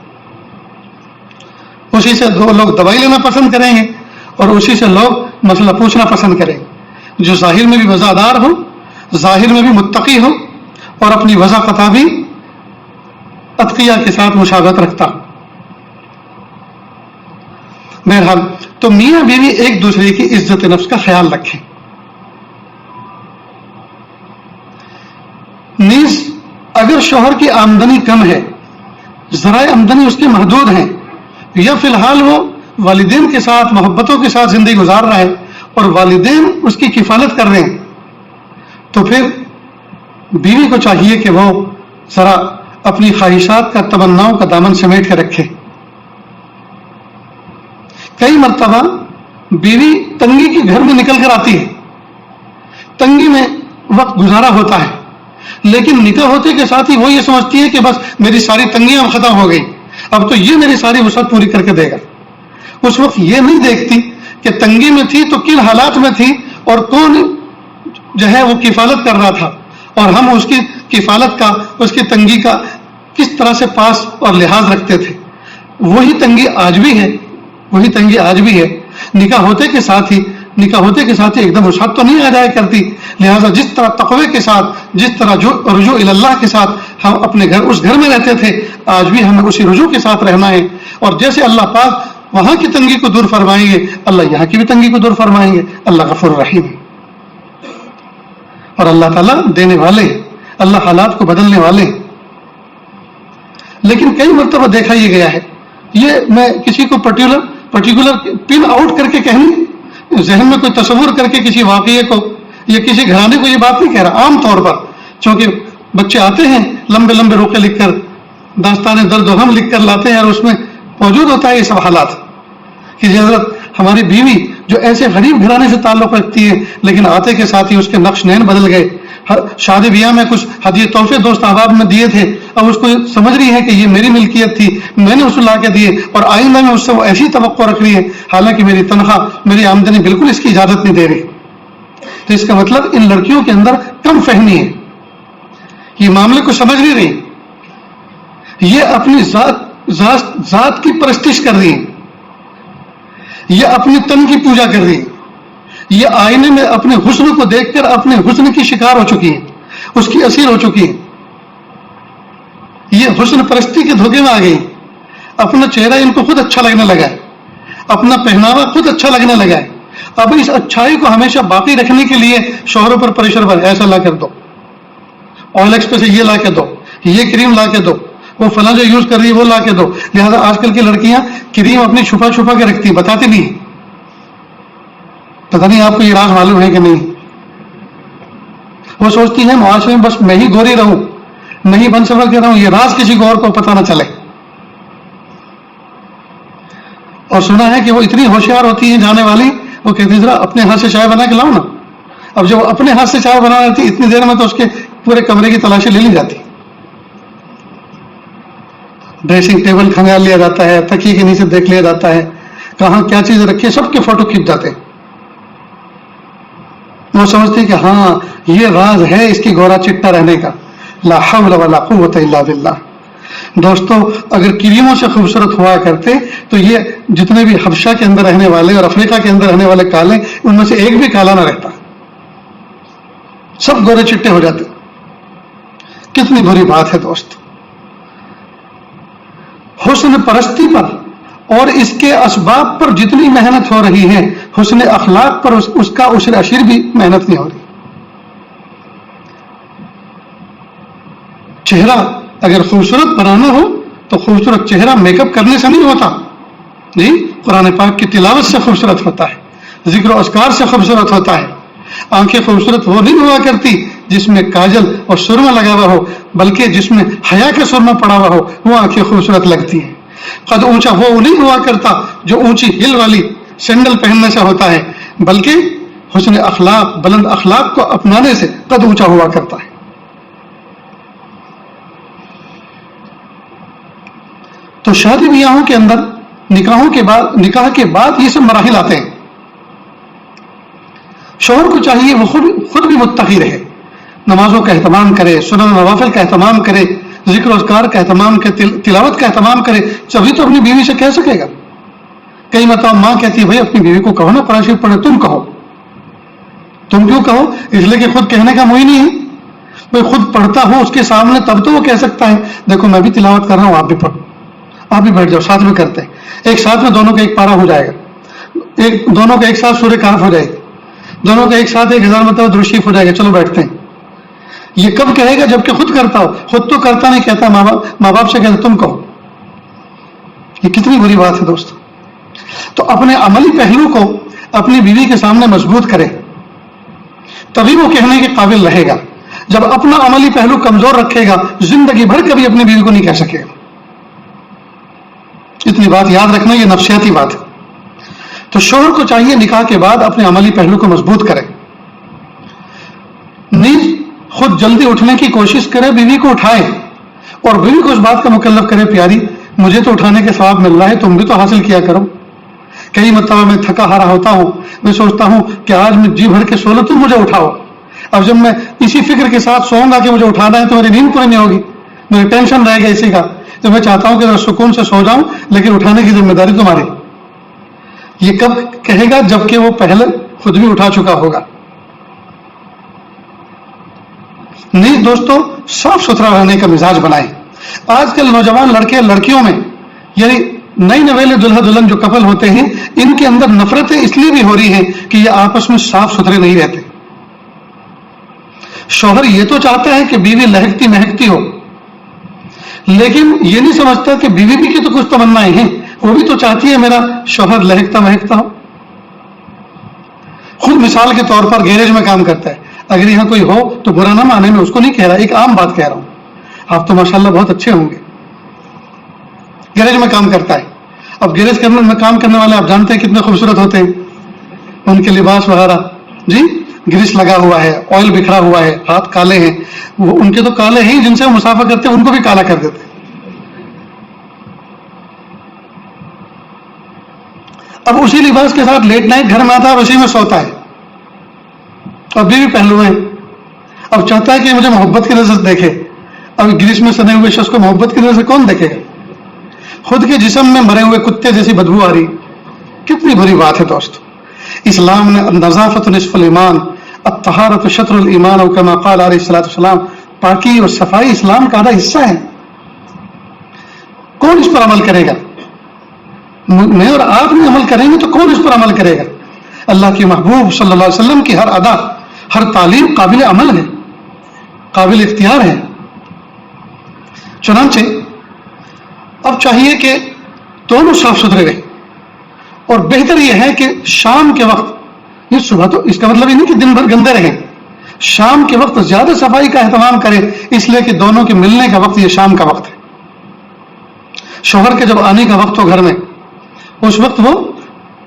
اسی سے دو لوگ دوائی لینا پسند کریں گے اور اسی سے لوگ مسئلہ پوچھنا پسند کریں گے۔ جو ظاہر میں بھی وضاحدار ہو، ظاہر میں بھی متقی ہو اور اپنی وضاحت بھی اتقیہ کے ساتھ مشابہت رکھتا ہو۔ بہرحال تو میاں بیوی ایک دوسرے کی عزت نفس کا خیال رکھیں۔ نیز اگر شوہر کی آمدنی کم ہے، ذرائع آمدنی اس کے محدود ہیں، یا فی الحال وہ والدین کے ساتھ محبتوں کے ساتھ زندگی گزار رہا ہے اور والدین اس کی کفالت کر رہے ہیں، تو پھر بیوی کو چاہیے کہ وہ ذرا اپنی خواہشات کا، تمناؤں کا دامن سمیٹ کے رکھے۔ کئی مرتبہ بیوی تنگی کے گھر میں نکل کر آتی ہے، تنگی میں وقت گزارا ہوتا ہے، لیکن نکاح ہوتے کے ساتھ ہی وہ یہ سمجھتی ہے کہ بس میری ساری تنگیاں اب ختم ہو گئی، اب تو یہ میری ساری وسعت پوری کر کے دے گا۔ اس وقت یہ نہیں دیکھتی کہ تنگی میں تھی تو کن حالات میں تھی اور کون جو ہے وہ کفالت کر رہا تھا، اور ہم اس کی کفالت کا، اس کی تنگی کا کس طرح سے پاس اور لحاظ رکھتے تھے۔ وہی تنگی آج بھی ہے، وہی تنگی آج بھی ہے۔ نکاح ہوتے کے ساتھ ہی ایک دم وسعت تو نہیں آ جایا کرتی، لہٰذا جس طرح تقوی کے ساتھ، جس طرح جو رجوع اللہ کے ساتھ ہم اپنے گھر، اس گھر میں رہتے تھے، آج بھی ہمیں اسی رجوع کے ساتھ رہنا ہے، اور جیسے اللہ پاک وہاں کی تنگی کو دور فرمائیں گے، اللہ یہاں کی بھی تنگی کو دور فرمائیں گے۔ اللہ غفور رحیم ہے اور اللہ تعالیٰ دینے والے، اللہ حالات کو بدلنے والے۔ لیکن کئی مرتبہ دیکھا یہ گیا ہے، یہ میں کسی کو پرٹیکولر پن آؤٹ کر کے کہنے، ذہن میں کوئی تصور کر کے کسی واقعے کو یا کسی گھرانے کو یہ بات نہیں کہہ رہا، عام طور پر چونکہ بچے آتے ہیں لمبے لمبے روکے لکھ کر، داستان درد و غم لکھ کر لاتے ہیں، اور اس میں موجود ہوتا ہے یہ سب حالات کہ حضرت ہماری بیوی جو ایسے غریب گھرانے سے تعلق رکھتی ہے، لیکن آتے کے ساتھ ہی اس کے نقش نین بدل گئے، شادی بیاہ میں کچھ ہدیے تحفے دوست احباب میں دیے تھے، اب اس کو سمجھ رہی ہے کہ یہ میری ملکیت تھی، میں نے اس کو لا کے دیے، اور آئندہ میں اس سے وہ ایسی توقع رکھ رہی ہے، حالانکہ میری تنخواہ، میری آمدنی بالکل اس کی اجازت نہیں دے رہی۔ تو اس کا مطلب ان لڑکیوں کے اندر کم فہمی ہے، یہ معاملے کو سمجھ نہیں رہی، یہ اپنی ذات کی پرستش کر رہی ہے، یہ اپنی تن کی پوجا کر رہی ہے، یہ آئینے میں اپنے حسن کو دیکھ کر اپنے حسن کی شکار ہو چکی ہے، اس کی اسیر ہو چکی ہے، یہ حسن پرستی کے دھوکے میں آ گئی، اپنا چہرہ ان کو خود اچھا لگنے لگا ہے، اپنا پہناوا خود اچھا لگنے لگا ہے، اب اس اچھائی کو ہمیشہ باقی رکھنے کے لیے شوہروں پر پریشر بن، ایسا لا کر دو، OLX پہ سے یہ لا کے دو، یہ کریم لا کے دو، وہ فلاں جو یوز کر رہی ہے وہ لا کے دو۔ لہٰذا آج کل کی لڑکیاں کریم اپنی چھپا چھپا کے رکھتی ہیں، بتاتی نہیں، پتہ نہیں آپ کو یہ راز معلوم ہے کہ نہیں۔ وہ سوچتی ہے معاشرے میں بس میں ہی گوری رہوں، میں ہی بن سفر کے رہوں، یہ راز کسی کو اور کو پتہ نہ چلے۔ اور سنا ہے کہ وہ اتنی ہوشیار ہوتی ہیں جانے والی، وہ کہتی ہے ذرا اپنے ہاتھ سے چائے بنا کے لاؤ نا۔ اب جب وہ اپنے ہاتھ سے چائے بنا رہی تھی اتنی دیر میں تو اس کے پورے کمرے کی تلاشی لے لی جاتی، ڈریسنگ ٹیبل کھنگال لیا جاتا ہے، تکیے کے نیچے دیکھ لیا جاتا ہے، کہاں کیا چیزیں رکھی ہے، سب کے فوٹو کھینچ جاتے ہیں۔ وہ سمجھتے کہ ہاں یہ راز ہے اس کی گورا چٹا رہنے کا۔ لا حول ولا قوت الا باللہ۔ دوستو اگر کریموں سے خوبصورت ہوا کرتے تو یہ جتنے بھی حبشہ کے اندر رہنے والے اور افریقہ کے اندر رہنے والے کالے، ان میں سے ایک بھی کالا نہ رہتا، سب گورے چٹے ہو جاتے۔ کتنی بری بات ہے دوست۔ حسن پرستی پر اور اس کے اسباب پر جتنی محنت ہو رہی ہے، حسن اخلاق پر اس کا عشر اشیر بھی محنت نہیں ہو رہی۔ چہرہ اگر خوبصورت بنانا ہو تو خوبصورت چہرہ میک اپ کرنے سے نہیں ہوتا جی، قرآن پاک کی تلاوت سے خوبصورت ہوتا ہے، ذکر و اذکار سے خوبصورت ہوتا ہے۔ آنکھیں خوبصورت وہ نہیں ہوا کرتی جس میں کاجل اور سرما لگا ہوا ہو بلکہ جس میں حیا کا سرما پڑا ہوا ہو وہ آنکھیں خوبصورت لگتی ہیں. قد اونچا وہ نہیں ہوا کرتا جو اونچی ہل والی سینڈل پہننے سے ہوتا ہے بلکہ حسن اخلاق بلند اخلاق کو اپنانے سے قد اونچا ہوا کرتا ہے. تو شادی بیاہوں کے اندر نکاح کے بعد یہ سب مراحل آتے ہیں. شوہر کو چاہیے وہ خود بھی متقی رہے، نمازوں کا اہتمام کرے، سنن نوافل کا اہتمام کرے، ذکر و اذکار کا اہتمام کرے، تلاوت کا اہتمام کرے، تبھی تو اپنی بیوی سے کہہ سکے گا. کئی مرتبہ ماں کہتی ہے بھائی اپنی بیوی کو کہو نا قرآن شریف پڑھے، تم کہو. تم کیوں کہو؟ اس لیے کہ خود کہنے کا موئی نہیں ہے. بھائی خود پڑھتا ہو اس کے سامنے تب تو وہ کہہ سکتا ہے دیکھو میں بھی تلاوت کر رہا ہوں، آپ بھی پڑھو، آپ بھی بیٹھ جاؤ، ساتھ میں کرتے ہیں. ایک ساتھ میں دونوں کا ایک پارا ہو جائے گا، دونوں کا ایک ساتھ سورہ کہف ہو جائے گی، دونوں کا ایک ساتھ 1000 مرتبہ درود شریف ہو جائے گا، چلو بیٹھتے ہیں. یہ کب کہے گا؟ جبکہ خود کرتا ہو. خود تو کرتا نہیں، کہتا ماں باپ سے کہتا تم کہو. یہ کتنی بری بات ہے دوست. تو اپنے عملی پہلو کو اپنی بیوی کے سامنے مضبوط کرے تبھی وہ کہنے کے قابل رہے گا. جب اپنا عملی پہلو کمزور رکھے گا زندگی بھر کبھی اپنی بیوی کو نہیں کہہ سکے گا. اتنی بات یاد رکھنا، یہ نفسیاتی بات ہے. تو شوہر کو چاہیے نکاح کے بعد اپنے عملی پہلو کو مضبوط کرے، نیز خود جلدی اٹھنے کی کوشش کرے، بیوی کو اٹھائے اور بیوی کو اس بات کا مکلف کرے پیاری مجھے تو اٹھانے کے ثواب مل رہا ہے، تم بھی تو حاصل کیا کرو. کئی مرتبہ میں تھکا ہارا ہوتا ہوں، میں سوچتا ہوں کہ آج میں جی بھر کے سو لوں تم مجھے اٹھاؤ. اب جب میں اسی فکر کے ساتھ سوؤں گا کہ مجھے اٹھانا ہے تو میری نیند پوری نہیں ہوگی، میری ٹینشن رہے گا اسی کا. تو میں چاہتا ہوں کہ میں سکون سے سو جاؤں لیکن اٹھانے کی ذمہ داری تمہاری. یہ کب کہے گا؟ جبکہ وہ پہلے خود بھی اٹھا چکا ہوگا. نیز دوستوں صاف ستھرا رہنے کا مزاج بنائیں. آج کل نوجوان لڑکے لڑکیوں میں یعنی نئی نویلے دلہا دلہن جو کپل ہوتے ہیں ان کے اندر نفرتیں اس لیے بھی ہو رہی ہیں کہ یہ آپس میں صاف ستھرے نہیں رہتے. شوہر یہ تو چاہتا ہے کہ بیوی لہکتی مہکتی ہو لیکن یہ نہیں سمجھتا کہ بیوی بھی کی تو کچھ تمنائیں ہیں، وہ بھی تو چاہتی ہے میرا شوہر لہکتا مہکتا ہو. خود مثال کے طور پر گیریج میں کام کرتا ہے، اگر یہاں کوئی ہو تو برا نہ مانے، میں اس کو نہیں کہہ رہا، ایک عام بات کہہ رہا ہوں. آپ تو ماشاءاللہ بہت اچھے ہوں گے. گیریج میں کام کرتا ہے. اب گیریج میں کام کرنے والے آپ جانتے ہیں کتنے خوبصورت ہوتے ہیں، ان کے لباس وغیرہ، جی گریس لگا ہوا ہے، آئل بکھرا ہوا ہے، ہاتھ کالے ہیں. وہ ان کے تو کالے ہیں جن سے وہ مسافر کرتے ہیں ان کو بھی کالا کر دیتے ہیں. اب اسی لباس کے ساتھ لیٹ نائٹ گھر میں آتا ہے اور اسی میں سوتا ہے. اور بیوی پہلو ہے، اب چاہتا ہے کہ مجھے محبت کی نظر سے دیکھے. اب گریس میں سنے ہوئے شخص کو محبت کی نظر سے کون دیکھے گا؟ خود کے جسم میں مرے ہوئے کتے جیسی بدبو آ رہی. کتنی بری بات ہے دوست. اسلام نے نظافت نصف الایمان، الطہارۃ شطر الایمان، اور کما قال علیہ الصلوۃ والسلام، پاکی اور صفائی اسلام کا آدھا حصہ ہے. کون اس پر عمل کرے گا؟ میں اور آپ نے عمل کریں گے تو کون اس پر عمل کرے گا؟ اللہ کے محبوب صلی اللہ علیہ وسلم کی ہر ادا، ہر تعلیم قابل عمل ہے، قابل اختیار ہے. چنانچہ اب چاہیے کہ دونوں صاف ستھرے رہیں، اور بہتر یہ ہے کہ شام کے وقت، یہ صبح تو اس کا مطلب یہ نہیں کہ دن بھر گندے رہیں، شام کے وقت زیادہ صفائی کا اہتمام کریں، اس لیے کہ دونوں کے ملنے کا وقت یہ شام کا وقت ہے. شوہر کے جب آنے کا وقت ہو گھر میں، اس وقت وہ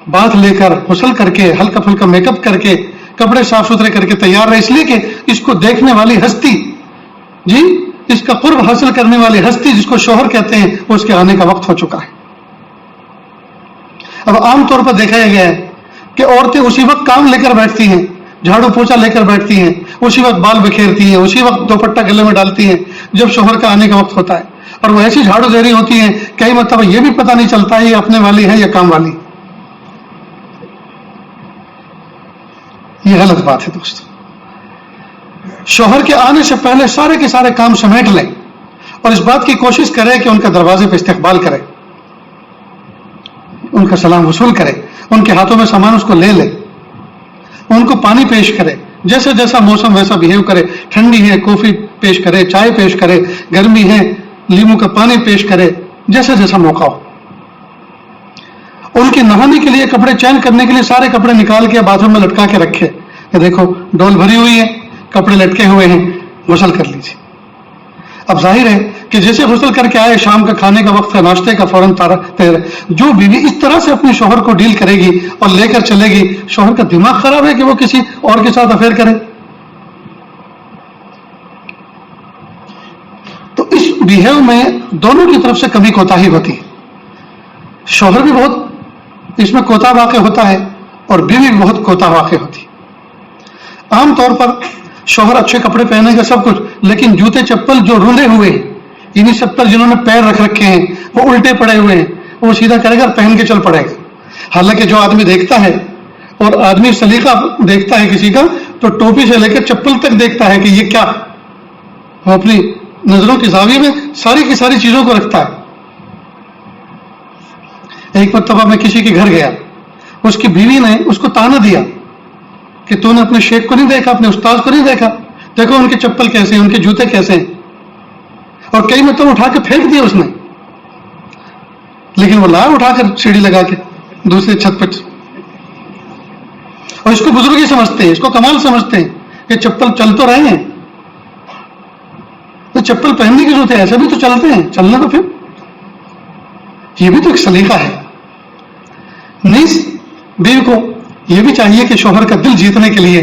باتھ لے کر، غسل کر کے، ہلکا پھلکا میک اپ کر کے، کپڑے صاف ستھرے کر کے تیار رہے، اس لیے کہ اس کو دیکھنے والی ہستی، جی اس کا قرب حاصل کرنے والی ہستی جس کو شوہر کہتے ہیں، اس کے آنے کا وقت ہو چکا ہے. اب عام طور پر دیکھا گیا ہے کہ عورتیں اسی وقت کام لے کر بیٹھتی ہیں، جھاڑو پوچھا لے کر بیٹھتی ہیں، اسی وقت بال بکھیرتی ہیں، اسی وقت دوپٹہ گلے میں ڈالتی ہیں جب شوہر کا آنے کا وقت ہوتا ہے. اور وہ ایسی جھاڑو دے رہی ہوتی ہیں کئی مرتبہ یہ بھی پتہ نہیں چلتا یہ اپنے والی ہے یا کام والی. یہ غلط بات ہے دوست. شوہر کے آنے سے پہلے سارے کے سارے کام سمیٹ لیں اور اس بات کی کوشش کرے کہ ان کا دروازے پہ استقبال کرے، ان کا سلام وصول کرے، ان کے ہاتھوں میں سامان اس کو لے لے، ان کو پانی پیش کرے، جیسا جیسا موسم ویسا بیہیو کرے. ٹھنڈی ہے کافی پیش کرے، چائے پیش کرے، گرمی ہے لیمو کا پانی پیش کرے، جیسا جیسا موقع ہو. ان کے نہانے کے لیے کپڑے چین کرنے کے لیے سارے کپڑے نکال کے باتھ روم میں لٹکا کے رکھے کہ دیکھو ڈول بھری ہوئی ہے، کپڑے لٹکے ہوئے ہیں، غسل کر لیجیے۔ اب ظاہر ہے کہ جیسے غسل کر کے آئے، شام کا کھانے کا وقت ہے، ناشتے کا فوراً جو بیوی اس طرح سے اپنے شوہر کو ڈیل کرے گی اور لے کر چلے گی، شوہر کا دماغ خراب ہے کہ وہ کسی اور کے ساتھ افیئر کرے۔ تو اس بیہیو میں دونوں کی طرف سے کمی کوتاہی ہوتی ہے، شوہر بھی بہت اس میں کوتا واقع ہوتا ہے اور بیوی بھی بہت کوتا واقع ہوتی ہے۔ عام طور پر شوہر اچھے کپڑے پہنے گا سب کچھ، لیکن جوتے چپل جو رولے ہوئے ہیں، انہیں سب پر جنہوں نے پیر رکھ رکھے ہیں، وہ الٹے پڑے ہوئے ہیں، وہ سیدھا کرے گا اور پہن کے چل پڑے گا۔ حالانکہ جو آدمی دیکھتا ہے، اور آدمی سلیقہ دیکھتا ہے کسی کا، تو ٹوپی سے لے کر چپل تک دیکھتا ہے کہ یہ کیا، وہ اپنی نظروں کی زاویے میں ساری کی ساری چیزوں کو رکھتا ہے۔ ایک مرتبہ میں کسی کے گھر گیا، اس کی بیوی نے اس کو تانا دیا کہ تو نے اپنے شیخ کو نہیں دیکھا، اپنے استاد کو نہیں دیکھا، دیکھو ان کے چپل کیسے ہیں، ان کے جوتے کیسے ہیں، اور کئی مرتبہ اٹھا کے پھینک دیا اس نے، لیکن وہ لایا اٹھا کر سیڑھی لگا کے دوسرے چھت پر، اور اس کو بزرگی سمجھتے ہیں، اس کو کمال سمجھتے ہیں کہ چپل چل تو رہے ہیں، تو چپل پہننے کی ضرورت ہے، ایسے بھی تو چلتے ہیں، چلنا تو پھر یہ بھی تو ایک سلیقہ ہے۔ نیز بیوی کو یہ بھی چاہیے کہ شوہر کا دل جیتنے کے لیے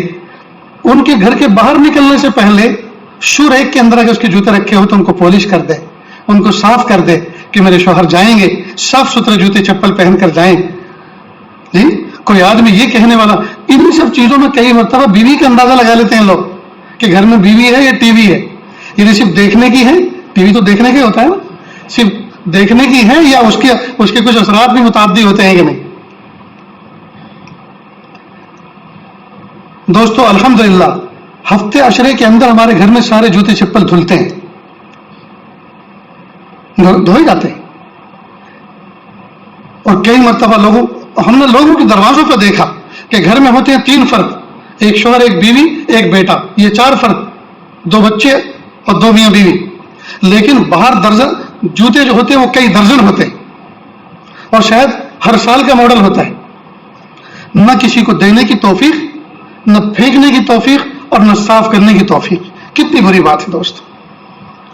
ان کے گھر کے باہر نکلنے سے پہلے شور ایک کے اندر اگر اس کے جوتے رکھے ہو تو ان کو پالش کر دے، ان کو صاف کر دے کہ میرے شوہر جائیں گے صاف ستھرے جوتے چپل پہن کر جائیں۔ جی کوئی آدمی یہ کہنے والا، انہیں سب چیزوں میں کئی مرتبہ بیوی کا اندازہ لگا لیتے ہیں لوگ کہ گھر میں بیوی ہے یا ٹی وی ہے، یہ صرف دیکھنے کی ہے، ٹی وی تو دیکھنے کا ہوتا ہے نا، صرف دیکھنے کی ہے یا اس کے کچھ اثرات بھی متعدی ہوتے ہیں کہ نہیں؟ دوستو الحمدللہ ہفتے عشرے کے اندر ہمارے گھر میں سارے جوتے چپل دھلتے ہیں، دھوئے جاتے ہیں، اور کئی مرتبہ ہم نے لوگوں کے دروازوں پہ دیکھا کہ گھر میں ہوتے ہیں 3 فرد، ایک شوہر، ایک بیوی، ایک بیٹا، یہ 4 فرد، 2 بچے اور 2 میاں بیوی، لیکن باہر درجن جوتے جو ہوتے ہیں وہ کئی درجن ہوتے ہیں، اور شاید ہر سال کا ماڈل ہوتا ہے، نہ کسی کو دینے کی توفیق، نہ پھینکنے کی توفیق، اور نہ صاف کرنے کی توفیق۔ کتنی بری بات ہے دوست،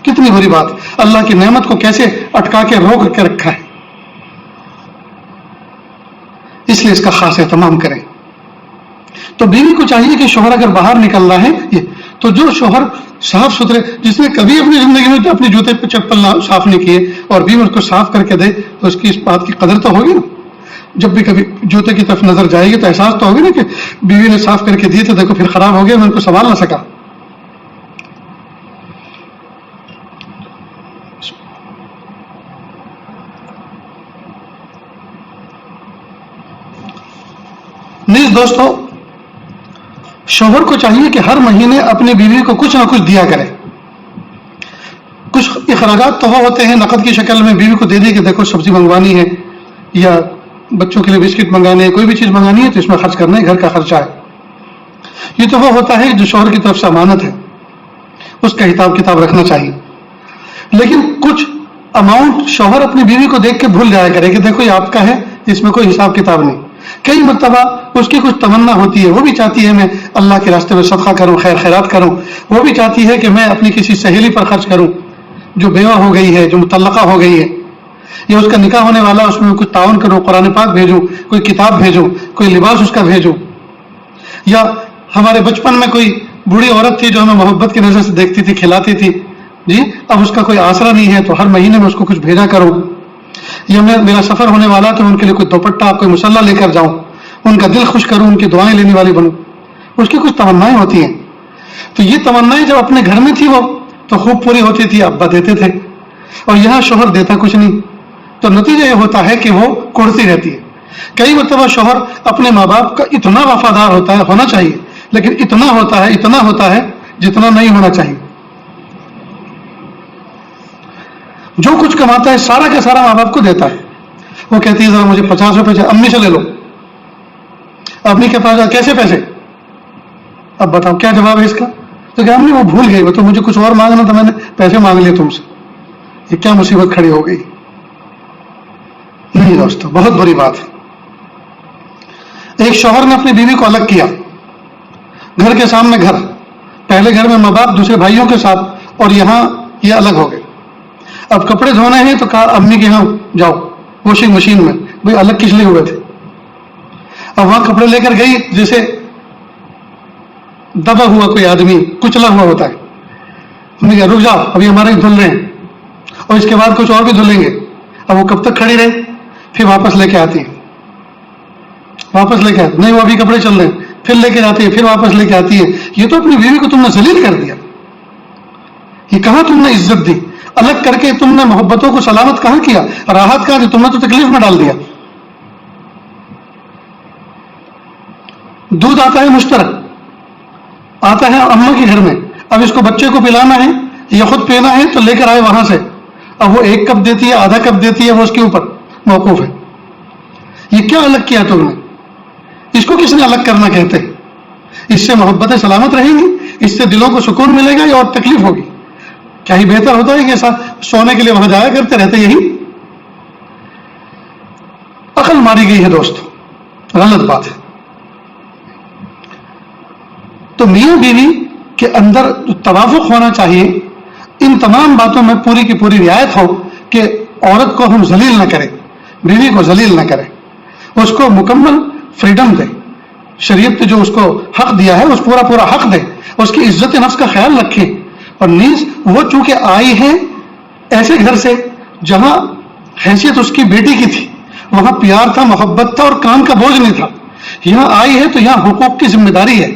کتنی بری بات، اللہ کی نعمت کو کیسے اٹکا کے روک کے رکھا ہے۔ اس لیے اس کا خاص اہتمام کریں۔ تو بیوی کو چاہیے کہ شوہر اگر باہر نکل رہا ہے تو جو شوہر صاف ستھرے، جس نے کبھی اپنی زندگی میں اپنے جوتے پہ چپل صاف نہیں کیے اور بیوی اس کو صاف کر کے دے تو اس کی اس بات کی قدر تو ہوگی نا۔ جب بھی کبھی جوتے کی طرف نظر جائے گی تو احساس تو ہوگی نا کہ بیوی نے صاف کر کے دیے تو دیکھو پھر خراب ہو گیا، میں ان کو سنبھال نہ سکا۔ نیز دوستو شوہر کو چاہیے کہ ہر مہینے اپنی بیوی کو کچھ نہ کچھ دیا کرے۔ کچھ اخراجات تو ہوتے ہیں نقد کی شکل میں، بیوی کو دے دی کہ دیکھو سبزی منگوانی ہے یا بچوں کے لیے بسکٹ منگانے، کوئی بھی چیز منگانی ہے تو اس میں خرچ کرنا ہے، گھر کا خرچہ ہے۔ یہ تو وہ ہوتا ہے جو شوہر کی طرف سے امانت ہے، اس کا حساب کتاب رکھنا چاہیے۔ لیکن کچھ اماؤنٹ شوہر اپنی بیوی کو دیکھ کے بھول جایا کرے کہ دیکھو یہ آپ کا ہے، اس میں کوئی حساب کتاب نہیں۔ کئی مرتبہ اس کی کچھ تمنا ہوتی ہے، وہ بھی چاہتی ہے میں اللہ کے راستے میں صدقہ کروں، خیر خیرات کروں، وہ بھی چاہتی ہے کہ میں اپنی کسی سہیلی پر خرچ کروں جو بیوہ ہو گئی ہے، جو مطلقہ ہو گئی ہے، یا اس کا نکاح ہونے والا، اس میں کچھ تعاون کروں، قرآن پاک بھیجوں، کوئی کتاب بھیجوں، کوئی لباس اس کا بھیجوں۔ یا ہمارے بچپن میں کوئی بوڑھی عورت تھی جو ہمیں محبت کی نظر سے دیکھتی تھی، کھلاتی تھی، جی اب اس کا کوئی آسرا نہیں ہے تو ہر مہینے میں اس کو کچھ بھیجا کروں۔ یا میرا سفر ہونے والا تو ان کے لیے کوئی دوپٹہ، کوئی مسلح لے کر جاؤں، ان کا دل خوش کروں، ان کی دعائیں لینے والی بنوں۔ اس کی کچھ تمنائیں ہوتی ہیں، تو یہ تمنائیں جب اپنے گھر میں تھی وہ تو خوب پوری ہوتی تھی، ابا دیتے تھے، اور یہاں شوہر دیتا کچھ نہیں، تو نتیجہ یہ ہوتا ہے کہ وہ کوڑتی رہتی ہے۔ کئی مرتبہ شوہر اپنے ماں باپ کا اتنا وفادار ہوتا ہے، ہونا چاہیے، لیکن اتنا ہوتا ہے جتنا نہیں ہونا چاہیے۔ جو کچھ کماتا ہے سارا کا سارا ماں باپ کو دیتا ہے۔ وہ کہتی ہے ذرا مجھے 50 روپے امی سے لے لو، امی کے پاس کیسے پیسے، اب بتاؤ کیا جواب ہے اس کا؟ تو کہ امی وہ بھول گئی، وہ تو مجھے کچھ اور مانگنا تھا، میں نے پیسے مانگ لیے تم سے، یہ کیا مصیبت کھڑی ہو گئی؟ نہیں دوستو، بہت بری بات ہے۔ ایک شوہر نے اپنی بیوی کو الگ کیا، گھر کے سامنے گھر، پہلے گھر میں ماں باپ دوسرے بھائیوں کے ساتھ، اور یہاں یہ الگ ہو گئے. اب کپڑے دھونے ہیں تو کہا امی کے یہاں جاؤ واشنگ مشین میں. بھائی الگ کس لیے ہوئے تھے؟ اب وہاں کپڑے لے کر گئی جیسے دبا ہوا کوئی آدمی کچلا ہوا ہوتا ہے. امی کہا رک جاؤ ابھی ہمارے دھل رہے ہیں اور اس کے بعد کچھ اور بھی دھلیں گے. اب وہ کب تک کھڑی رہے؟ پھر واپس لے کے آتی ہے، واپس لے کے آتی نہیں وہ ابھی کپڑے چل رہے ہیں، پھر لے کے جاتی ہے، پھر واپس لے کے آتی ہے. یہ تو اپنی بیوی کو تم نے ذلیل کر دیا. یہ کہاں تم نے عزت دی؟ الگ کر کے تم نے محبتوں کو سلامت کہاں کیا؟ راحت کہاں دی؟ تم نے تو تکلیف میں ڈال دیا. دودھ آتا ہے مشترک، آتا ہے اماں کے گھر میں، اب اس کو بچے کو پلانا ہے یا خود پینا ہے تو لے کر آئے وہاں سے. اب وہ 1 کپ دیتی ہے، آدھا کپ دیتی ہے، وہ اس کے اوپر موقوف ہے. یہ کیا الگ کیا تم نے؟ اس کو کس نے الگ کرنا کہتے ہیں؟ اس سے محبتیں سلامت رہیں گی، اس سے دلوں کو سکون ملے گا یا اور تکلیف ہوگی؟ کیا ہی بہتر ہوتا ہے کہ ایسا سونے کے لیے وہاں جایا کرتے رہتے. یہی عقل ماری گئی ہے دوست، غلط بات ہے. تو میاں بیوی کے اندر توافق ہونا چاہیے. ان تمام باتوں میں پوری کی پوری رعایت ہو کہ عورت کو ہم ذلیل نہ کریں، بیوی کو ذلیل نہ کریں، اس کو مکمل فریڈم دیں. شریعت نے جو اس کو حق دیا ہے اس پورا حق دیں، اس کی عزت نفس کا خیال رکھیں. اور نیز وہ چونکہ آئی ہے ایسے گھر سے جہاں حیثیت اس کی بیٹی کی تھی، وہاں پیار تھا، محبت تھا اور کام کا بوجھ نہیں تھا. یہاں آئی ہے تو یہاں حقوق کی ذمہ داری ہے،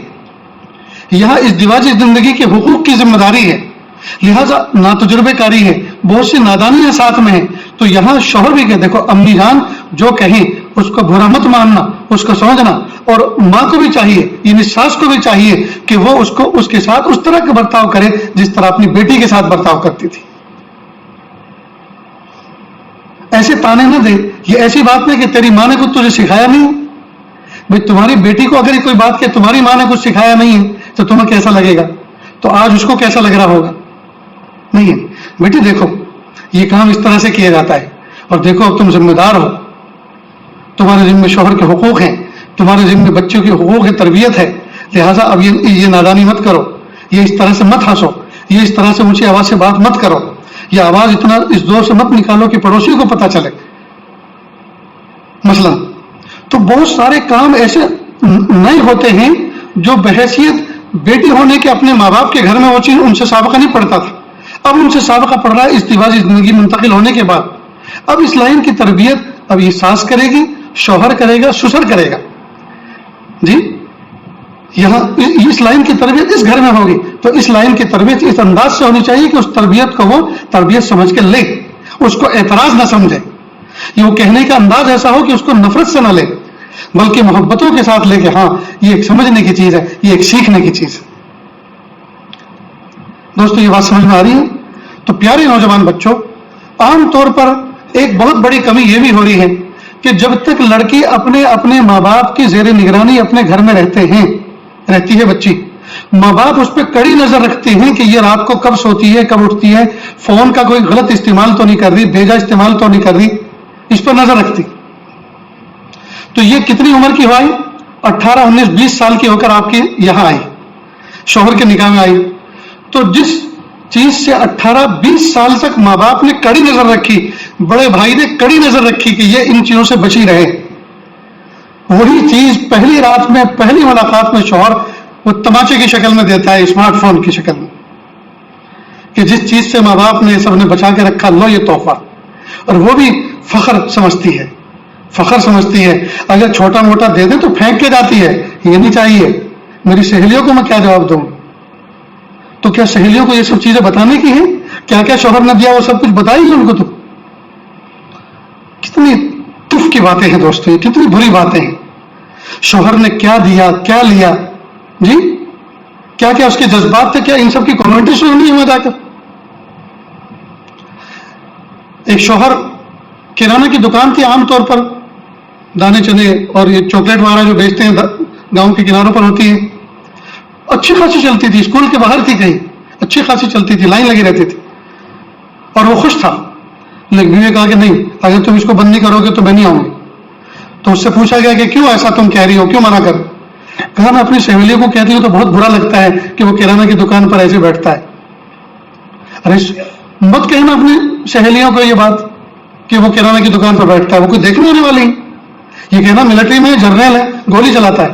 یہاں ازدواجی زندگی کے حقوق کی ذمہ داری ہے. لہذا ناتجربے کاری ہے، بہت سی نادانیاں ساتھ میں ہیں. تو یہاں شوہر بھی کہ دیکھو امی جان جو کہیں اس کو برا مت ماننا، اس کو سمجھنا. اور ماں کو بھی چاہیے، یعنی ساس کو بھی چاہیے کہ وہ اس کے ساتھ اس طرح کا برتاؤ کرے جس طرح اپنی بیٹی کے ساتھ برتاؤ کرتی تھی. ایسے تانے نہ دے. یہ ایسی بات نہیں کہ تیری ماں نے کچھ تجھے سکھایا نہیں. بھائی تمہاری بیٹی کو اگر کوئی بات کہ تمہاری ماں نے کچھ سکھایا نہیں ہے تو تمہیں کیسا لگے گا؟ تو آج اس کو کیسا لگ رہا ہوگا؟ نہیں ہے. بیٹی دیکھو یہ کام اس طرح سے کیا جاتا ہے، اور دیکھو اب تم ذمہ دار ہو، تمہارے ذمہ شوہر کے حقوق ہیں، تمہارے ذمہ بچوں کے حقوق ہے، تربیت ہے. لہٰذا اب یہ نادانی مت کرو، یہ اس طرح سے مت ہنسو، یہ اس طرح سے اونچی آواز سے بات مت کرو، یہ آواز اتنا اس زور سے مت نکالو کہ پڑوسی کو پتہ چلے مثلا. تو بہت سارے کام ایسے نئے ہوتے ہیں جو بحیثیت بیٹی ہونے کے اپنے ماں باپ کے گھر میں وہ چیز ان سے سابقہ نہیں پڑتا تھا، اب ان سے سابقہ پڑ رہا ہے ازدواجی زندگی منتقل ہونے کے بعد. اب اس لائن کی تربیت اب یہ ساس کرے گی، شوہر کرے گا، سسر کرے گا. جی یہاں اس لائن کی تربیت اس گھر میں ہوگی تو اس لائن کی تربیت اس انداز سے ہونی چاہیے کہ اس تربیت کو وہ تربیت سمجھ کے لے، اس کو اعتراض نہ سمجھے. یہ وہ کہنے کا انداز ایسا ہو کہ اس کو نفرت سے نہ لے، بلکہ محبتوں کے ساتھ لے کے ہاں یہ ایک سمجھنے کی چیز ہے، یہ ایک سیکھنے کی چیز ہے. دوستو یہ بات سمجھ میں آ رہی ہے؟ تو پیارے نوجوان بچوں، عام طور پر ایک بہت بڑی کمی یہ بھی ہو رہی ہے کہ جب تک لڑکی اپنے ماں باپ کی زیر نگرانی اپنے گھر میں رہتی ہے بچی، ماں باپ اس پہ کڑی نظر رکھتے ہیں کہ یہ رات کو کب سوتی ہے، کب اٹھتی ہے، فون کا کوئی غلط استعمال تو نہیں کر رہی، بھیجا استعمال تو نہیں کر رہی، اس پر نظر رکھتی. تو یہ کتنی عمر کی ہوئی؟ 18 19 20 سال کی ہو کر آپ کی یہاں آئی، شوہر کے نکاح میں آئی. تو جس چیز سے 18 20 سال تک ماں باپ نے کڑی نظر رکھی، بڑے بھائی نے کڑی نظر رکھی کہ یہ ان چیزوں سے بچی رہے، وہی چیز پہلی رات میں، پہلی ملاقات میں شوہر وہ تماچے کی شکل میں دیتا ہے، اسمارٹ فون کی شکل میں، کہ جس چیز سے ماں باپ نے سب نے بچا کے رکھا، لو یہ تحفہ. اور وہ بھی فخر سمجھتی ہے، فخر سمجھتی ہے. اگر چھوٹا موٹا دے دیں تو پھینک کے جاتی ہے، یہ نہیں چاہیے. میری سہیلیوں کو میں کیا جواب دوں؟ تو کیا سہیلیوں کو یہ سب چیزیں بتانے کی ہیں؟ کیا کیا شوہر نے دیا وہ سب کچھ بتائی ان کو؟ تو کتنی تف کی باتیں ہیں دوستو، یہ کتنی بری باتیں ہیں. شوہر نے کیا دیا، کیا لیا، جی کیا کیا اس کے جذبات تھے، کیا ان سب کی کمنٹری سننی ہے جا کر؟ ایک شوہر کرانہ کی دکان تھی، عام طور پر دانے چنے اور یہ چاکلیٹ وغیرہ جو بیچتے ہیں گاؤں کے کناروں پر ہوتی ہے، اچھی خاصی چلتی تھی، اسکول کے باہر تھی کہیں، اچھی خاصی چلتی تھی، لائن لگی رہتی تھی، اور وہ خوش تھا. لیکن بیوی نے کہا کہ نہیں، اگر تم اس کو بند نہیں کرو گے تو میں نہیں آؤں گی. تو اس سے پوچھا گیا کہ کیوں ایسا تم کہہ رہی ہو، کیوں منع کر؟ کہا میں اپنی سہیلیوں کو کہتی ہوں تو بہت برا لگتا ہے کہ وہ کرانہ کی دکان پر ایسے بیٹھتا ہے. ارے مت کہنا اپنی سہیلیوں کو یہ بات کہ وہ کرانہ کی دکان پر بیٹھتا ہے، وہ کوئی دیکھنے ہونے والی. یہ کہنا ملٹری میں جرنیل ہے، گولی چلاتا ہے.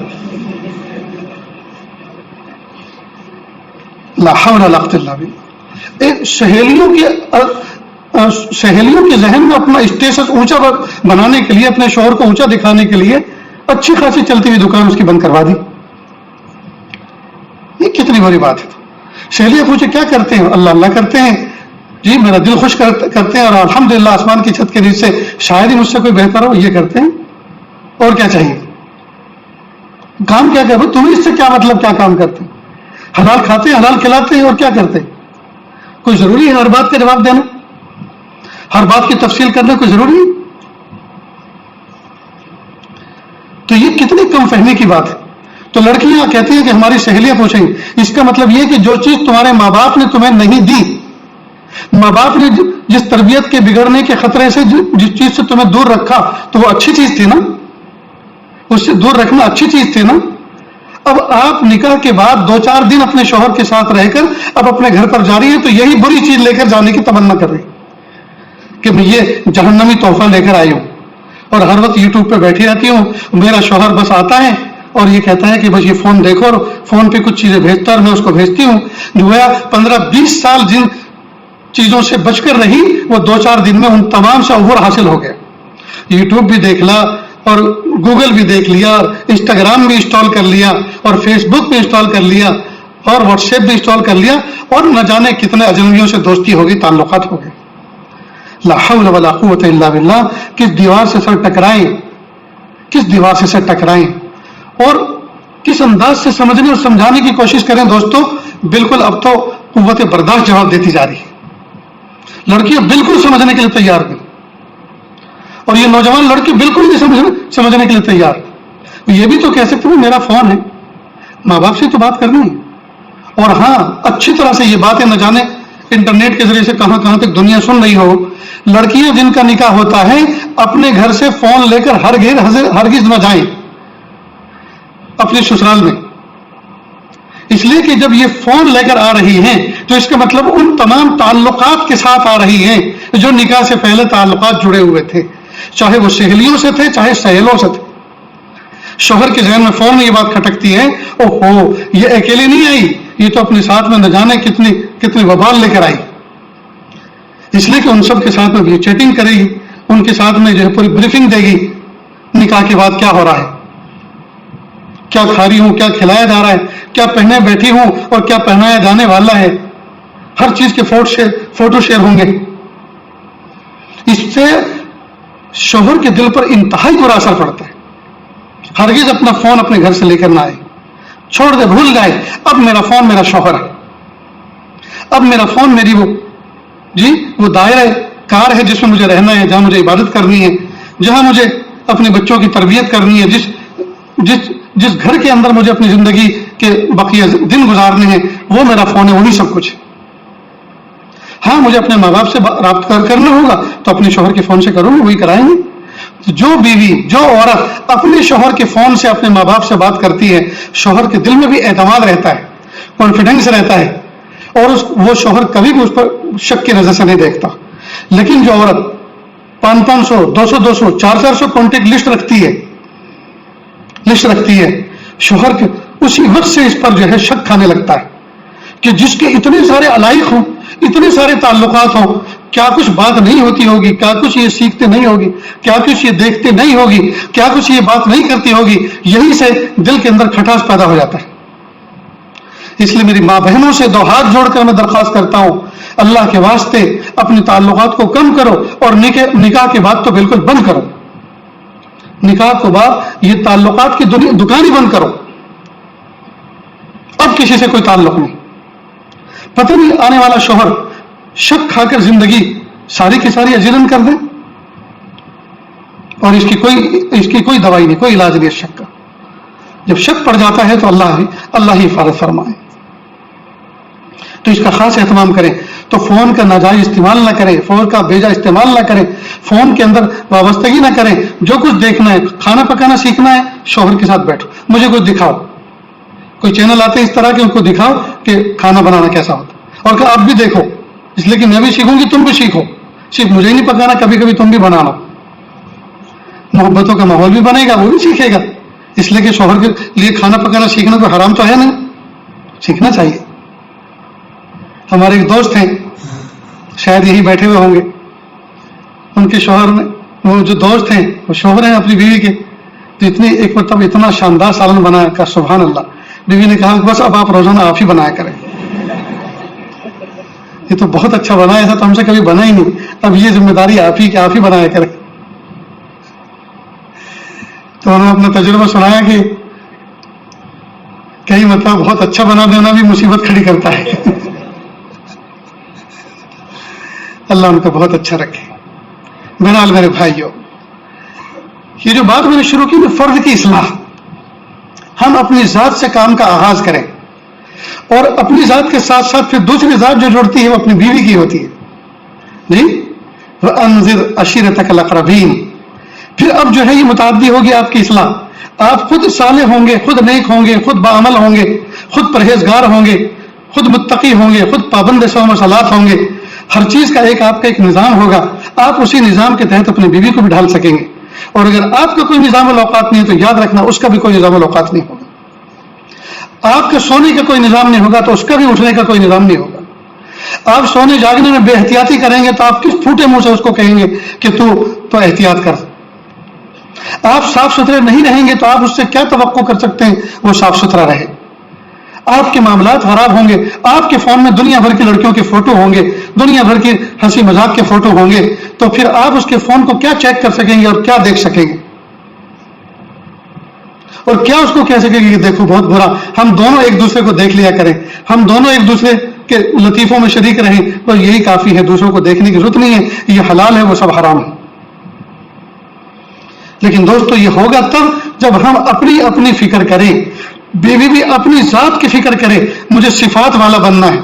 لا حول ولا قوت الا باللہ. سہیلیوں کے ذہن میں اپنا اسٹیٹس اونچا بنانے کے لیے، اپنے شوہر کو اونچا دکھانے کے لیے اچھی خاصی چلتی ہوئی دکان اس کی بند کروا دی. یہ کتنی بڑی بات ہے. سہیلیاں پوچھے کیا کرتے ہیں؟ اللہ اللہ کرتے ہیں جی، میرا دل خوش کرتے ہیں، اور الحمدللہ آسمان کی چھت کے نیچے شاید ہی مجھ سے کوئی بہتر ہو، یہ کرتے ہیں. اور کیا چاہیے؟ کام کیا کرو تمہیں اس سے کیا مطلب؟ کیا کام کرتے ہیں؟ حلال کھاتے ہیں، حلال کھلاتے ہیں، اور کیا کرتے ہیں؟ کوئی ضروری ہے ہر بات کا جواب دینا؟ ہر بات کی تفصیل کرنا کوئی ضروری ہے؟ تو یہ کتنی کم فہمی کی بات ہے. تو لڑکیاں کہتی ہیں کہ ہماری سہیلیاں پوچھیں گی. اس کا مطلب یہ کہ جو چیز تمہارے ماں باپ نے تمہیں نہیں دی، ماں باپ نے جس تربیت کے بگڑنے کے خطرے سے جس چیز سے تمہیں دور رکھا تو وہ اچھی چیز تھی نا، اس سے دور رکھنا اچھی چیز تھی نا. اب آپ نکاح کے بعد 2-4 دن اپنے شوہر کے ساتھ رہ کر اب اپنے گھر پر جا رہی ہیں تو یہی بری چیز لے کر جانے کی تمنا کر رہی کہ میں یہ جہنمی تحفہ لے کر آئی ہوں اور ہر وقت یوٹیوب پہ بیٹھی رہتی ہوں. میرا شوہر بس آتا ہے اور یہ کہتا ہے کہ بس یہ فون دیکھو، اور فون پہ کچھ چیزیں بھیجتا ہے اور میں اس کو بھیجتی ہوں. گویا 15-20 سال جن چیزوں سے بچ کر رہی وہ 2-4 دن میں ان تمام سے عبور حاصل ہو گیا. یوٹیوب بھی دیکھ لا اور گوگل بھی دیکھ لیا اور انسٹاگرام بھی انسٹال کر لیا اور فیس بک بھی انسٹال کر لیا اور واٹس ایپ بھی انسٹال کر لیا اور نہ جانے کتنے اجنبیوں سے دوستی ہوگی، تعلقات ہو گئے. لا حول ولا قوت الا باللہ. کس دیوار سے سر ٹکرائیں، کس دیوار سے سر ٹکرائیں اور کس انداز سے سمجھنے اور سمجھانے کی کوشش کریں. دوستو بالکل اب تو قوت برداشت جواب دیتی جا رہی ہے. لڑکیاں بالکل سمجھنے کے لیے تیار نہیں، اور یہ نوجوان لڑکی بالکل نہیں سمجھنے کے لیے تیار. یہ بھی تو کہہ سکتے ہیں میرا فون ہے، ماں باپ سے تو بات کرنی ہے. اور ہاں اچھی طرح سے یہ باتیں نہ جانے انٹرنیٹ کے ذریعے سے کہاں کہاں تک دنیا سن رہی ہو. لڑکیاں جن کا نکاح ہوتا ہے اپنے گھر سے فون لے کر ہرگز نہ جائیں اپنے سسرال میں، اس لیے کہ جب یہ فون لے کر آ رہی ہیں تو اس کا مطلب ان تمام تعلقات کے ساتھ آ رہی ہیں جو نکاح سے پہلے تعلقات جڑے ہوئے تھے، چاہے وہ سہیلیوں سے تھے چاہے سہیلوں سے تھے. شوہر کے ذہن میں فون میں یہ بات کھٹکتی ہے، اوہو یہ اکیلی نہیں آئی، یہ تو اپنے ساتھ میں نہ جانے کتنی وبال لے کر آئی. اس لیے کہ ان سب کے ساتھ میں چیٹنگ کرے گی، ان کے ساتھ میں جو ہے پوری بریفنگ دے گی نکاح کے بعد کیا ہو رہا ہے، کیا کھا رہی ہوں، کیا کھلایا جا رہا ہے، کیا پہنے بیٹھی ہوں اور کیا پہنایا جانے والا ہے. ہر چیز کے فوٹو شیئر ہوں گے. اس سے شوہر کے دل پر انتہائی برا اثر پڑتا ہے. ہرگز اپنا فون اپنے گھر سے لے کر نہ آئے، چھوڑ دے، بھول جائے. اب میرا فون میرا شوہر ہے، اب میرا فون میری وہ دائرہ کار ہے جس میں مجھے رہنا ہے، جہاں مجھے عبادت کرنی ہے، جہاں مجھے اپنے بچوں کی تربیت کرنی ہے، جس گھر کے اندر مجھے اپنی زندگی کے بقیہ دن گزارنے ہیں، وہ میرا فون ہے، وہی سب کچھ. ہاں مجھے اپنے ماں باپ سے رابطہ کرنا ہوگا تو اپنے شوہر کے فون سے کروں گا، وہی کرائیں گے. جو بیوی، جو عورت اپنے شوہر کے فون سے اپنے ماں باپ سے بات کرتی ہے، شوہر کے دل میں بھی اعتماد رہتا ہے، کانفیڈنس رہتا ہے، اور وہ شوہر کبھی بھی اس پر شک کی نظر سے نہیں دیکھتا. لیکن جو عورت 500 200 400 کانٹیکٹ لسٹ رکھتی ہے شوہر کے، اسی وقت سے اس پر جو ہے شک کھانے لگتا ہے کہ جس کے اتنے سارے علائق ہوں، اتنے سارے تعلقات ہوں، کیا کچھ بات نہیں ہوتی ہوگی، کیا کچھ یہ سیکھتے نہیں ہوگی، کیا کچھ یہ دیکھتے نہیں ہوگی، کیا کچھ یہ بات نہیں کرتی ہوگی. یہی سے دل کے اندر کھٹاس پیدا ہو جاتا ہے. اس لیے میری ماں بہنوں سے 2 ہاتھ جوڑ کر میں درخواست کرتا ہوں، اللہ کے واسطے اپنے تعلقات کو کم کرو اور نکاح کے بعد تو بالکل بند کرو. نکاح کے بعد یہ تعلقات کی دکان ہی بند کرو. اب کسی سے کوئی تعلق نہیں. پتہ نہیں آنے والا شوہر شک کھا کر زندگی ساری کی ساری اجیرن کر دے، اور اس کی کوئی دوائی نہیں، کوئی علاج نہیں اس شک کا. جب شک پڑ جاتا ہے تو اللہ ہی حفاظت فرمائے. تو اس کا خاص اہتمام کریں. تو فون کا ناجائز استعمال نہ کریں، فون کا بیجا استعمال نہ کریں، فون کے اندر وابستگی نہ کریں. جو کچھ دیکھنا ہے، کھانا پکانا سیکھنا ہے، شوہر کے ساتھ بیٹھو، مجھے کچھ دکھاؤ، کوئی چینل آتے ہیں اس طرح کے، ان کو دکھاؤ کہ کھانا بنانا کیسا ہوتا ہے، اور کہ آپ بھی دیکھو، اس لیے کہ میں بھی سیکھوں گی، تم بھی سیکھو، صرف مجھے ہی نہیں پکانا، کبھی کبھی تم بھی بنا لو، محبتوں کا ماحول بھی بنے گا، وہ بھی سیکھے گا۔ اس لیے کہ شوہر کے لیے کھانا پکانا سیکھنا کوئی حرام تو ہے نہیں، سیکھنا چاہیے۔ ہمارے ایک دوست ہیں، شاید یہی بیٹھے ہوئے ہوں گے، ان کے شوہر نے، وہ جو دوست ہیں وہ شوہر ہیں اپنی بیوی کے، تو ایک مرتبہ اتنا شاندار سالن بنایا کہ سبحان اللہ، بیوی نے کہا بس اب آپ روزانہ آپ ہی بنایا کریں، یہ تو بہت اچھا بنا، ایسا تو ہم سے کبھی بنا ہی نہیں، اب یہ ذمہ داری آپ ہی بنایا کریں۔ تو انہوں نے اپنا تجربہ سنایا کہ کئی مرتبہ بہت اچھا بنا دینا بھی مصیبت کھڑی کرتا ہے۔ اللہ ان کو بہت اچھا رکھے۔ بہرحال میرے بھائیوں، یہ جو بات میں نے شروع کی نا، فرد کی اصلاح، ہم اپنی ذات سے کام کا آغاز کریں، اور اپنی ذات کے ساتھ ساتھ پھر دوسری ذات جو جڑتی ہے وہ اپنی بیوی کی ہوتی ہے جی۔ وَأَنذِرْ عَشِيرَتَكَ الْأَقْرَبِينَ، پھر اب جو ہے یہ متعدی ہوگی آپ کی اصلاح، آپ خود صالح ہوں گے، خود نیک ہوں گے، خود باعمل ہوں گے، خود پرہیزگار ہوں گے، خود متقی ہوں گے، خود پابند صوم و صلات ہوں گے، ہر چیز کا آپ کا ایک نظام ہوگا، آپ اسی نظام کے تحت اپنی بیوی کو بھی ڈھال سکیں گے۔ اور اگر آپ کا کوئی نظام الاوقات نہیں ہے تو یاد رکھنا اس کا بھی کوئی نظام الاوقات نہیں ہوگا۔ آپ کا سونے کا کوئی نظام نہیں ہوگا تو اس کا بھی اٹھنے کا کوئی نظام نہیں ہوگا۔ آپ سونے جاگنے میں بے احتیاطی کریں گے تو آپ کس پھوٹے منہ سے اس کو کہیں گے کہ تو احتیاط کر۔ آپ صاف ستھرے نہیں رہیں گے تو آپ اس سے کیا توقع کر سکتے ہیں وہ صاف ستھرا رہے۔ آپ کے معاملات خراب ہوں گے، آپ کے فون میں دنیا بھر کی لڑکیوں کے فوٹو ہوں گے، دنیا بھر کی ہنسی مذاق کے فوٹو ہوں گے، تو پھر آپ اس کے فون کو کیا چیک کر سکیں گے اور کیا دیکھ سکیں گے، اور کیا اس کو کہہ سکیں گے کہ دیکھو بہت برا۔ ہم دونوں ایک دوسرے کو دیکھ لیا کریں، ہم دونوں ایک دوسرے کے لطیفوں میں شریک رہیں، تو یہی کافی ہے، دوسروں کو دیکھنے کی ضرورت نہیں ہے، یہ حلال ہے وہ سب حرام ہے۔ لیکن دوستو یہ ہوگا تب جب ہم اپنی فکر کریں، بیوی بھی اپنی ذات کی فکر کرے، مجھے صفات والا بننا ہے،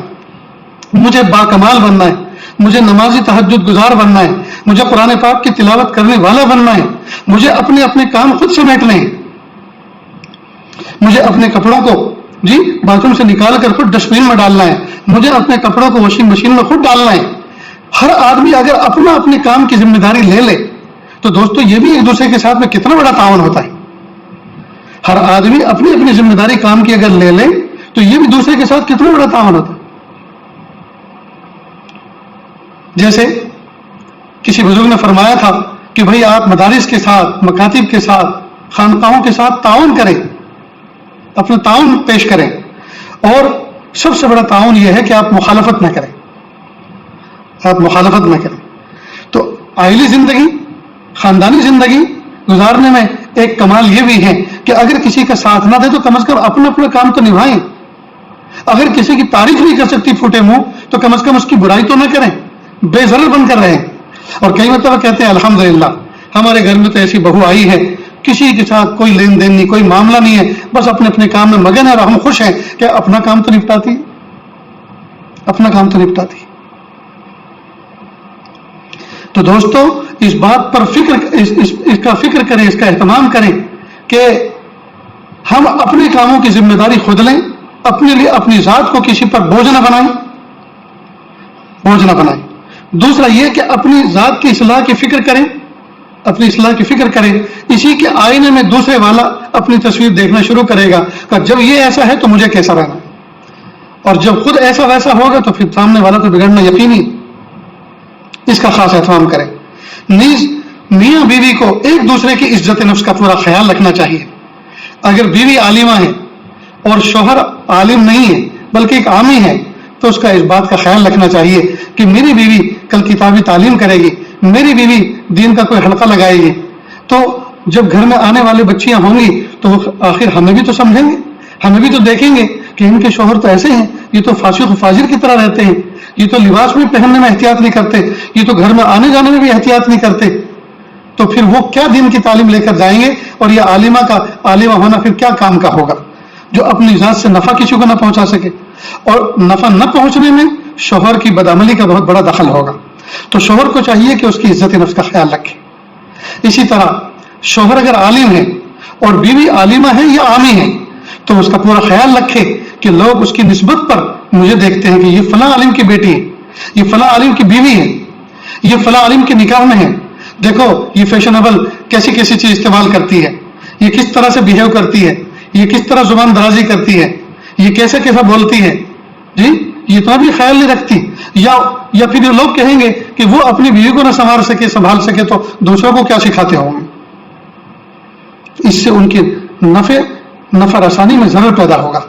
مجھے باکمال بننا ہے، مجھے نمازی تہجد گزار بننا ہے، مجھے قرآن پاک کی تلاوت کرنے والا بننا ہے، مجھے اپنے کام خود سمیٹنے ہیں، مجھے اپنے کپڑوں کو باتھ روم سے نکال کر خود ڈسٹ بین میں ڈالنا ہے، مجھے اپنے کپڑوں کو واشنگ مشین میں خود ڈالنا ہے۔ ہر آدمی اگر اپنے کام کی ذمہ داری لے لے تو دوستو یہ بھی ایک دوسرے کے ساتھ میں کتنا بڑا تعاون ہوتا ہے۔ ہر آدمی اپنی ذمہ داری کام کی اگر لے لے تو یہ بھی دوسرے کے ساتھ کتنا بڑا تعاون ہوتا ہے۔ جیسے کسی بزرگ نے فرمایا تھا کہ بھائی آپ مدارس کے ساتھ، مکاتب کے ساتھ، خانقاہوں کے ساتھ تعاون کریں، اپنا تعاون پیش کریں، اور سب سے بڑا تعاون یہ ہے کہ آپ مخالفت نہ کریں، آپ مخالفت نہ کریں۔ تو عائلی زندگی، خاندانی زندگی گزارنے میں ایک کمال یہ بھی ہے کہ اگر کسی کا ساتھ نہ دے تو کم از کم اپنا کام تو نبھائیں۔ اگر کسی کی تعریف نہیں کر سکتی پھوٹے منہ تو کم از کم اس کی برائی تو نہ کریں، بے ضرر بن کر رہیں۔ اور کئی مرتبہ کہتے ہیں الحمدللہ ہمارے گھر میں تو ایسی بہو آئی ہے، کسی کے ساتھ کوئی لین دین نہیں، کوئی معاملہ نہیں ہے، بس اپنے کام میں مگن ہے، اور ہم خوش ہیں کہ اپنا کام تو نپٹاتی، اپنا کام تو نپٹاتی۔ تو دوستو اس بات پر اس کا فکر کریں، اس کا اہتمام کریں کہ ہم اپنے کاموں کی ذمہ داری خود لیں، اپنے لیے اپنی ذات کو کسی پر بوجھ نہ بنائیں، بوجھ نہ بنائیں۔ دوسرا یہ کہ اپنی ذات کی اصلاح کی فکر کریں، اپنی اصلاح کی فکر کریں۔ اسی کے آئینے میں دوسرے والا اپنی تصویر دیکھنا شروع کرے گا کہ جب یہ ایسا ہے تو مجھے کیسا رہنا، اور جب خود ایسا ویسا ہوگا تو پھر سامنے والا تو بگڑنا یقینی۔ اس کا خاص اہتمام کریں۔ نیز میاں بیوی کو ایک دوسرے کی عزت نفس کا پورا خیال رکھنا چاہیے۔ اگر بیوی عالمہ ہے اور شوہر عالم نہیں ہے بلکہ ایک عامی ہے تو اس کا اس بات کا خیال رکھنا چاہیے کہ میری بیوی کل کتابی تعلیم کرے گی، میری بیوی دین کا کوئی حلقہ لگائے گی، تو جب گھر میں آنے والی بچیاں ہوں گی تو آخر ہمیں بھی تو سمجھیں گے، ہمیں بھی تو دیکھیں گے کہ ان کے شوہر تو ایسے ہیں، یہ تو فاسق و فاجر کی طرح رہتے ہیں، یہ تو لباس میں پہننے میں احتیاط نہیں کرتے، یہ تو گھر میں آنے جانے میں بھی احتیاط نہیں کرتے، تو پھر وہ کیا دین کی تعلیم لے کر جائیں گے؟ اور یہ عالمہ ہونا پھر کیا کام کا ہوگا جو اپنی ذات سے نفع کسی کو نہ پہنچا سکے، اور نفع نہ پہنچنے میں شوہر کی بدعملی کا بہت بڑا دخل ہوگا۔ تو شوہر کو چاہیے کہ اس کی عزت نفس کا خیال رکھے۔ اسی طرح شوہر اگر عالم ہے اور بیوی عالمہ ہے یا عامی ہے تو اس کا پورا خیال رکھے کہ لوگ اس کی نسبت پر مجھے دیکھتے ہیں کہ یہ فلاں عالم کی بیٹی ہے، یہ فلاں عالم کی بیوی ہے، یہ فلاں عالم کے نکاح میں ہے، دیکھو یہ فیشنیبل کیسی کیسی چیز استعمال کرتی ہے، یہ کس طرح سے بیہیو کرتی ہے، یہ کس طرح زبان درازی کرتی ہے، یہ کیسے کیسا بولتی ہے، جی یہ اتنا بھی خیال نہیں رکھتی. یا پھر یہ لوگ کہیں گے کہ وہ اپنی بیوی کو نہ سنبھال سکے تو دوسروں کو کیا سکھاتے ہوں گے. اس سے ان کی نفع رسانی میں ضرر پیدا ہوگا،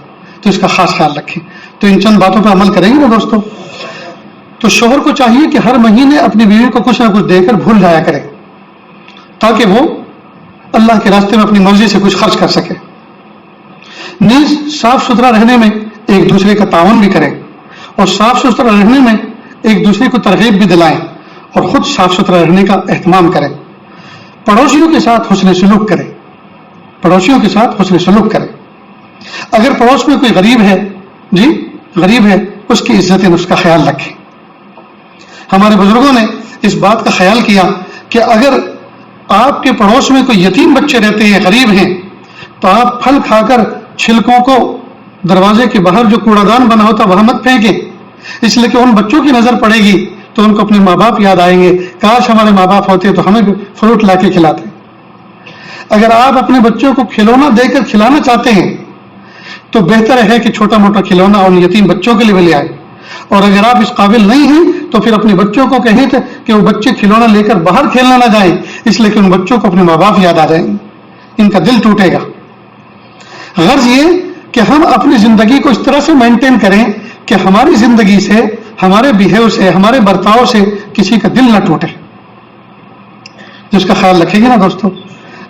تو اس کا خاص خیال رکھیں. تو ان چند باتوں پر عمل کریں گے نا دوستوں. تو شوہر کو چاہیے کہ ہر مہینے اپنی بیوی کو کچھ نہ کچھ دے کر بھول جایا کرے، تاکہ وہ اللہ کے راستے میں اپنی مرضی سے کچھ خرچ کر سکے. نیز صاف ستھرا رہنے میں ایک دوسرے کا تعاون بھی کریں، اور صاف ستھرا رہنے میں ایک دوسرے کو ترغیب بھی دلائیں، اور خود صاف ستھرا رہنے کا اہتمام کریں. پڑوسیوں کے ساتھ حسن سلوک کریں، پڑوسیوں کے ساتھ حسن سلوک کریں. اگر پڑوس میں کوئی غریب ہے اس کی عزت اس کا خیال رکھیں. ہمارے بزرگوں نے اس بات کا خیال کیا کہ اگر آپ کے پڑوس میں کوئی یتیم بچے رہتے ہیں، غریب ہیں، تو آپ پھل کھا کر چھلکوں کو دروازے کے باہر جو کوڑا دان بنا ہوتا وہاں مت پھینکیں، اس لیے کہ ان بچوں کی نظر پڑے گی تو ان کو اپنے ماں باپ یاد آئیں گے، کاش ہمارے ماں باپ ہوتے تو ہمیں بھی فروٹ لا کے کھلاتے. اگر آپ اپنے بچوں کو کھلونا دے کر کھلانا چاہتے ہیں تو بہتر ہے کہ چھوٹا موٹا کھلونا ان یتیم بچوں کے لیے بھی لے آئے. اور اگر آپ اس قابل نہیں ہیں تو پھر اپنے بچوں کو کہیں کہ وہ بچے کھلونا لے کر باہر کھیلنا نہ جائیں، اس لیے کہ ان بچوں کو اپنے ماں باپ یاد آ جائیں گے، ان کا دل ٹوٹے گا. غرض یہ کہ ہم اپنی زندگی کو اس طرح سے مینٹین کریں کہ ہماری زندگی سے، ہمارے بیہیو سے، ہمارے برتاؤ سے کسی کا دل نہ ٹوٹے. جس کا خیال رکھیں گے نا دوستو.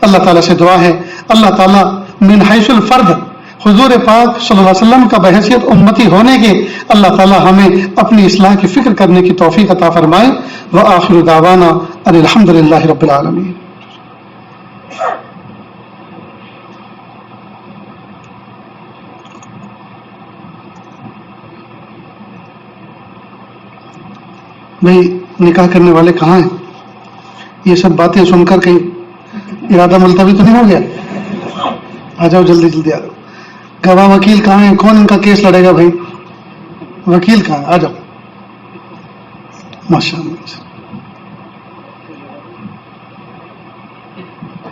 اللہ تعالیٰ سے دعا ہے، اللہ تعالیٰ من حیث الفرد حضور پاک صلی اللہ علیہ وسلم کا بحیثیت امتی ہونے کے اللہ تعالیٰ ہمیں اپنی اصلاح کی فکر کرنے کی توفیق عطا فرمائے. وآخر دعوانا ان الحمد للہ رب العالمین. بھائی نکاح کرنے والے کہاں ہیں؟ یہ سب باتیں سن کر کہیں ارادہ ملتوی تو نہیں ہو گیا؟ آ جاؤ جلدی جلدی آ جاؤ. گواہ وکیل کہاں ہیں؟ کون ان کا کیس لڑے گا؟ بھائی وکیل کہاں؟ آ جاؤ. ماشاء اللہ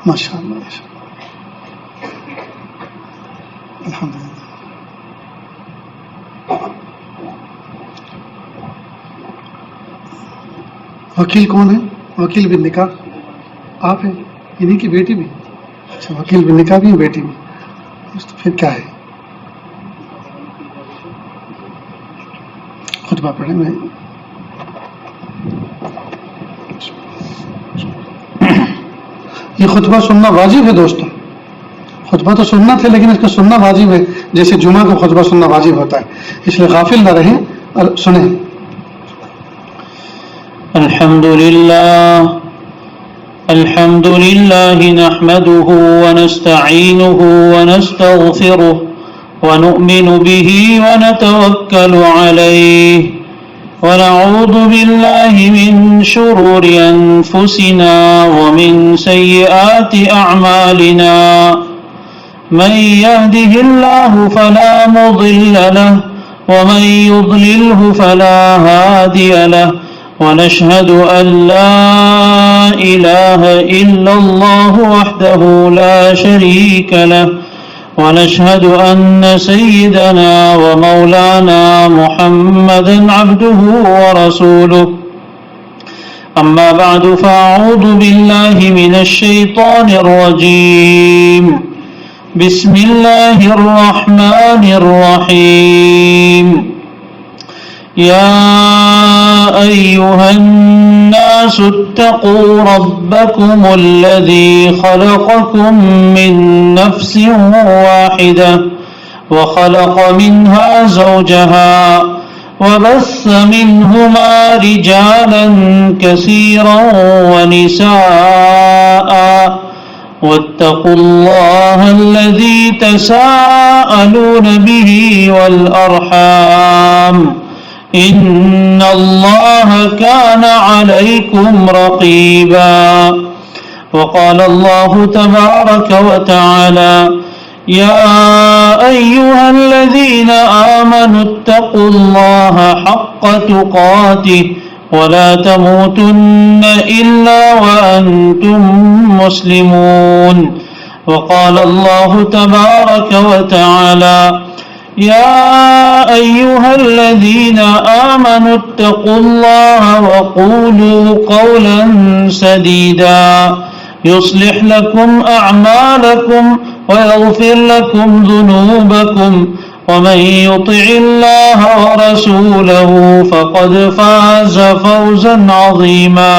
ماشاء اللہ الحمد للہ. وکیل کون ہے؟ وکیل بن نکاح آپ ہیں، انہیں کی بیٹی بھی؟ اچھا وکیل بن نکاح بھی بیٹی بھی، تو پھر کیا ہے؟ خطبہ پڑھیں. میں یہ خطبہ سننا واجب ہے دوستوں. خطبہ تو سننا تھا لیکن اس کو سننا واجب ہے، جیسے جمعہ کو خطبہ سننا واجب ہوتا ہے، اس لیے غافل نہ رہیں اور سنیں. الحمد لله نحمده ونستعينه ونستغفره ونؤمن به ونتوكل عليه ونعوذ بالله من شرور أنفسنا ومن سيئات أعمالنا من يهده الله فلا مضل له ومن يضلله فلا هادي له ونشهد أن لا إله إلا الله وحده لا شريك له ونشهد أن سيدنا ومولانا محمدا عبده ورسوله أما بعد فأعوذ بالله من الشيطان الرجيم بسم الله الرحمن الرحيم يا أيها الناس اتقوا ربكم الذي خلقكم من نفس واحدة وخلق منها زوجها وبث منهما رجالا كثيرا ونساء واتقوا الله الذي تساءلون به والأرحام إن الله كان عليكم رقيبا وقال الله تبارك وتعالى يا أيها الذين آمنوا اتقوا الله حق تقاته ولا تموتن إلا وأنتم مسلمون. وقال الله تبارك وتعالى يا أيها الذين آمنوا اتقوا الله وقولوا قولا سديدا يصلح لكم أعمالكم ويغفر لكم ذنوبكم ومن يطع الله ورسوله فقد فاز فوزا عظيما.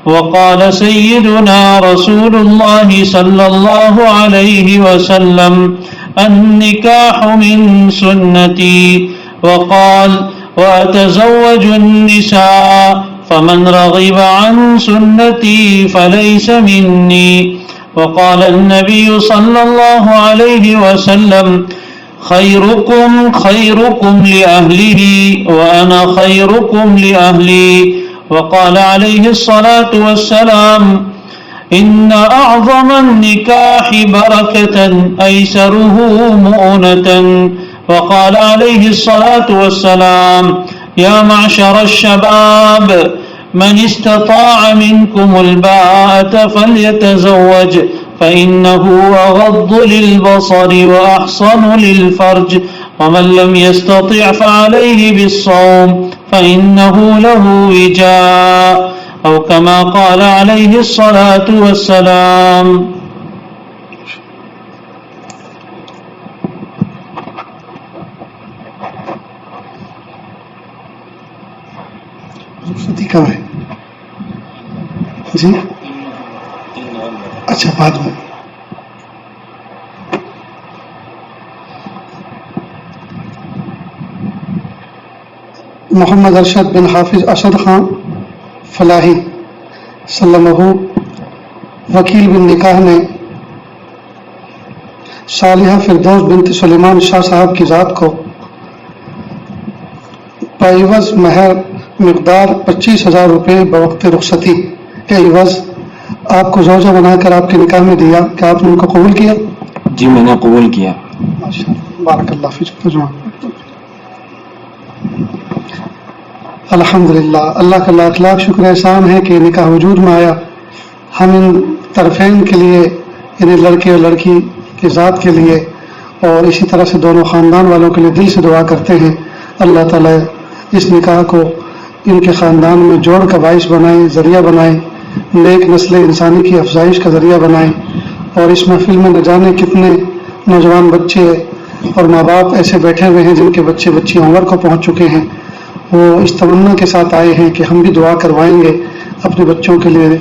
وقال سيدنا رسول الله صلى الله عليه وسلم النكاح من سنتي. وقال وأتزوج النساء فمن رغب عن سنتي فليس مني. وقال النبي صلى الله عليه وسلم خيركم خيركم لأهله وأنا خيركم لأهلي. وقال عليه الصلاة والسلام إن أعظم النكاح بركة أيسره مؤنة. وقال عليه الصلاة والسلام يا معشر الشباب من استطاع منكم الباءة فليتزوج فإنه أغض للبصر وأحصن للفرج ومن لم يستطع فعليه بالصوم فإنه له وجاء أو كما قال عليه الصلاة والسلام. رخصتی کب ہے جی؟ اچھا بعد میں. محمد ارشد بن حافظ اسد خان فلاحی سلمہ وکیل بن نکاح نے صالحہ فردوس بنت سلیمان شاہ صاحب کی ذات کو بعوض مہر مقدار 25,000 روپے بوقت رخصتی کے عوض آپ کو زوجہ بنا کر آپ کے نکاح میں دیا. کیا آپ نے ان کو قبول کیا؟ جی میں نے قبول کیا. بارک اللہ فیک. الحمدللہ اللہ کا لاکھ لاکھ شکر احسان ہے کہ نکاح وجود میں آیا. ہم ان طرفین کے لیے یعنی لڑکے اور لڑکی کی ذات کے لیے اور اسی طرح سے دونوں خاندان والوں کے لیے دل سے دعا کرتے ہیں اللہ تعالیٰ اس نکاح کو ان کے خاندان میں جوڑ کا باعث بنائے، ذریعہ بنائے، نیک نسل انسانی کی افزائش کا ذریعہ بنائے. اور اس محفل میں نہ جانے کتنے نوجوان بچے اور ماں باپ ایسے بیٹھے ہوئے ہیں جن کے بچے بچی عمر کو پہنچ چکے ہیں. وہ اس تمنا کے ساتھ آئے ہیں کہ ہم بھی دعا کروائیں گے اپنے بچوں کے لیے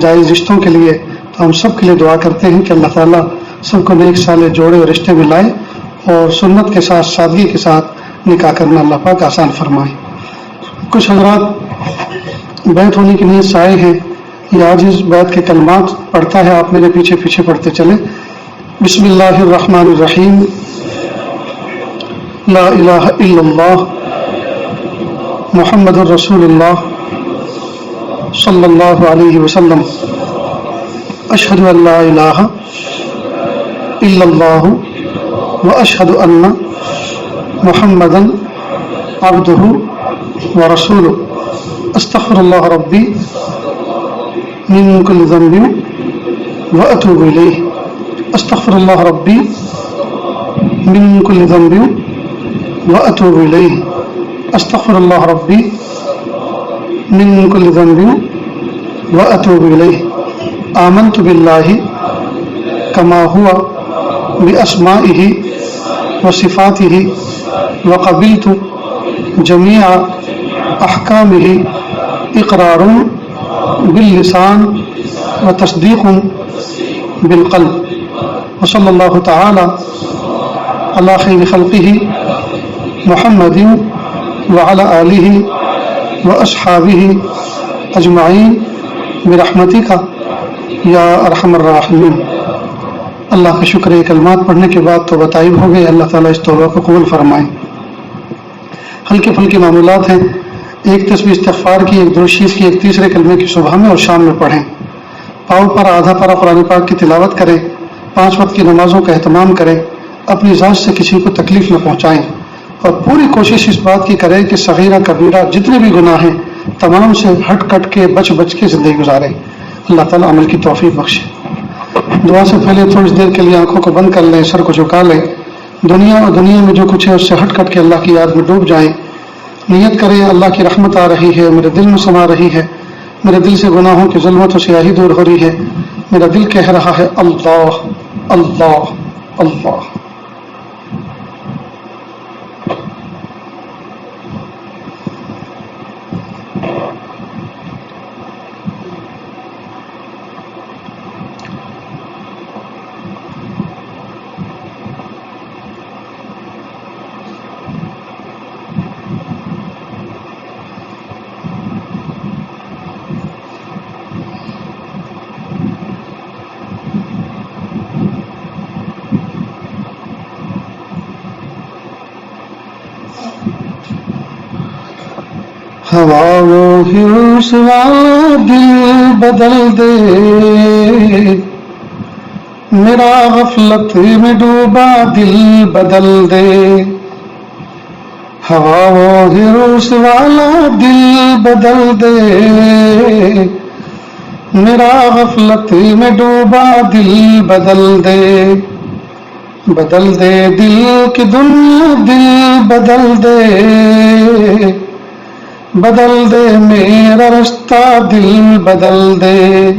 جائز رشتوں کے لیے. تو ہم سب کے لیے دعا کرتے ہیں کہ اللہ تعالیٰ سب کو نیک صالح جوڑے اور رشتے میں لائے اور سنت کے ساتھ سادگی کے ساتھ نکاح کرنا اللہ پاک آسان فرمائے. کچھ حضرات بیت ہونے کے لیے سائے ہیں. یہ آج اس بیت کے کلمات پڑھتا ہے، آپ میرے پیچھے پیچھے پڑھتے چلیں. بسم اللہ الرحمن الرحیم. لا الہ الا اللہ محمد الرسول اللہ صلی اللہ علیہ وسلم. اشہد ان لا الہ الا اللہ واشہد ان محمدا عبدہ ورسولہ. استغفر اللہ ربی من کل ذنب واتوب الیہ. استغفر اللہ ربی من کل ذنب واتوب الیہ. استغفر اللہ ربی من کل ذنب واتوب الیہ. آمنت باللہ کما ہوا باسمائہ وصفاتہ وقبلت جمیع احکامہ اقرار باللسان وتصدیق بالقلب. وصلی اللہ تعالی علی خیر خلقہ محمد وعلی آلہ واصحابہ اجمعین برحمتک یا ارحم الراحمین. اللہ کا شکر ہے. کلمات پڑھنے کے بعد توبہ طائب ہو گئے. اللہ تعالیٰ اس توبہ کو قبول فرمائے. ہلکے پھلکے معمولات ہیں. ایک تسبیح استغفار کی، ایک درود شریف کی، ایک تیسرے کلمے کی صبح میں اور شام میں پڑھیں. پاؤں پر آدھا پارہ قرآن پاک کی تلاوت کریں. 5 وقت کی نمازوں کا اہتمام کریں، اپنی ذات سے کسی کو تکلیف نہ پہنچائیں، اور پوری کوشش اس بات کی کریں کہ صغیرہ کبیرہ جتنے بھی گناہ ہیں تمام سے ہٹ کٹ کے بچ کے زندگی گزاریں۔ اللہ تعالیٰ عمل کی توفیق بخشے۔ دعا سے پہلے تھوڑی دیر کے لیے آنکھوں کو بند کر لیں، سر کو جھکا لیں، دنیا اور دنیا میں جو کچھ ہے اس سے ہٹ کٹ کے اللہ کی یاد میں ڈوب جائیں۔ نیت کریں اللہ کی رحمت آ رہی ہے، میرے دل میں سما رہی ہے، میرے دل سے گناہوں کی ظلمت و سیاہی دور ہو رہی ہے، میرا دل کہہ رہا ہے اللہ اللہ اللہ۔ ہوا وہ ہرس والا دل بدل دے، میرا غفلت میں ڈوبا دل بدل دے۔ ہوا وہ ہرس والا دل بدل دے، میرا غفلت میں ڈوبا دل بدل دے۔ بدل دے دل کی دنیا دل بدل دے، بدل دے میرا رستہ دل بدل دے۔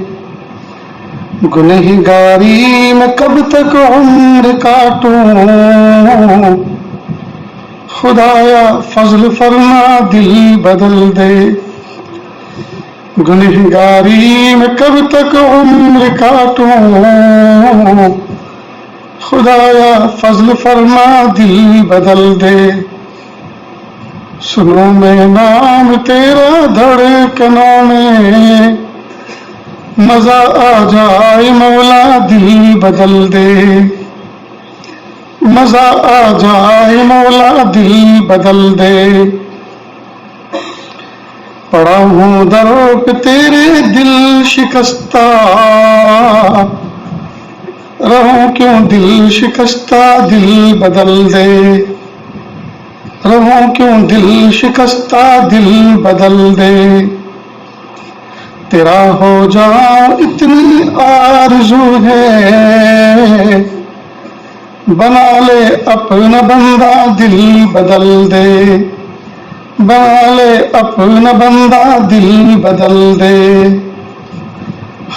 گنہگاری میں کب تک عمر کاٹوں، خدایا فضل فرما دل بدل دے۔ گنہگاری میں کب تک عمر کاٹوں، خدایا فضل فرما دل بدل دے۔ سنو میں نام تیرا دھڑکنوں میں، مزہ آ جائے مولا دل بدل دے۔ مزہ آ جائے مولا دل بدل دے۔ پڑا ہوں دروں پہ تیرے دل شکستہ، رہوں کیوں دل شکستہ دل بدل دے۔ رہوں کیوں دل شکستہ دل بدل دے۔ تیرا ہو جاؤں اتنی آرزو ہے، بنا لے اپنا بندہ دل بدل دے۔ بنا لے اپنا بندہ دل بدل دے۔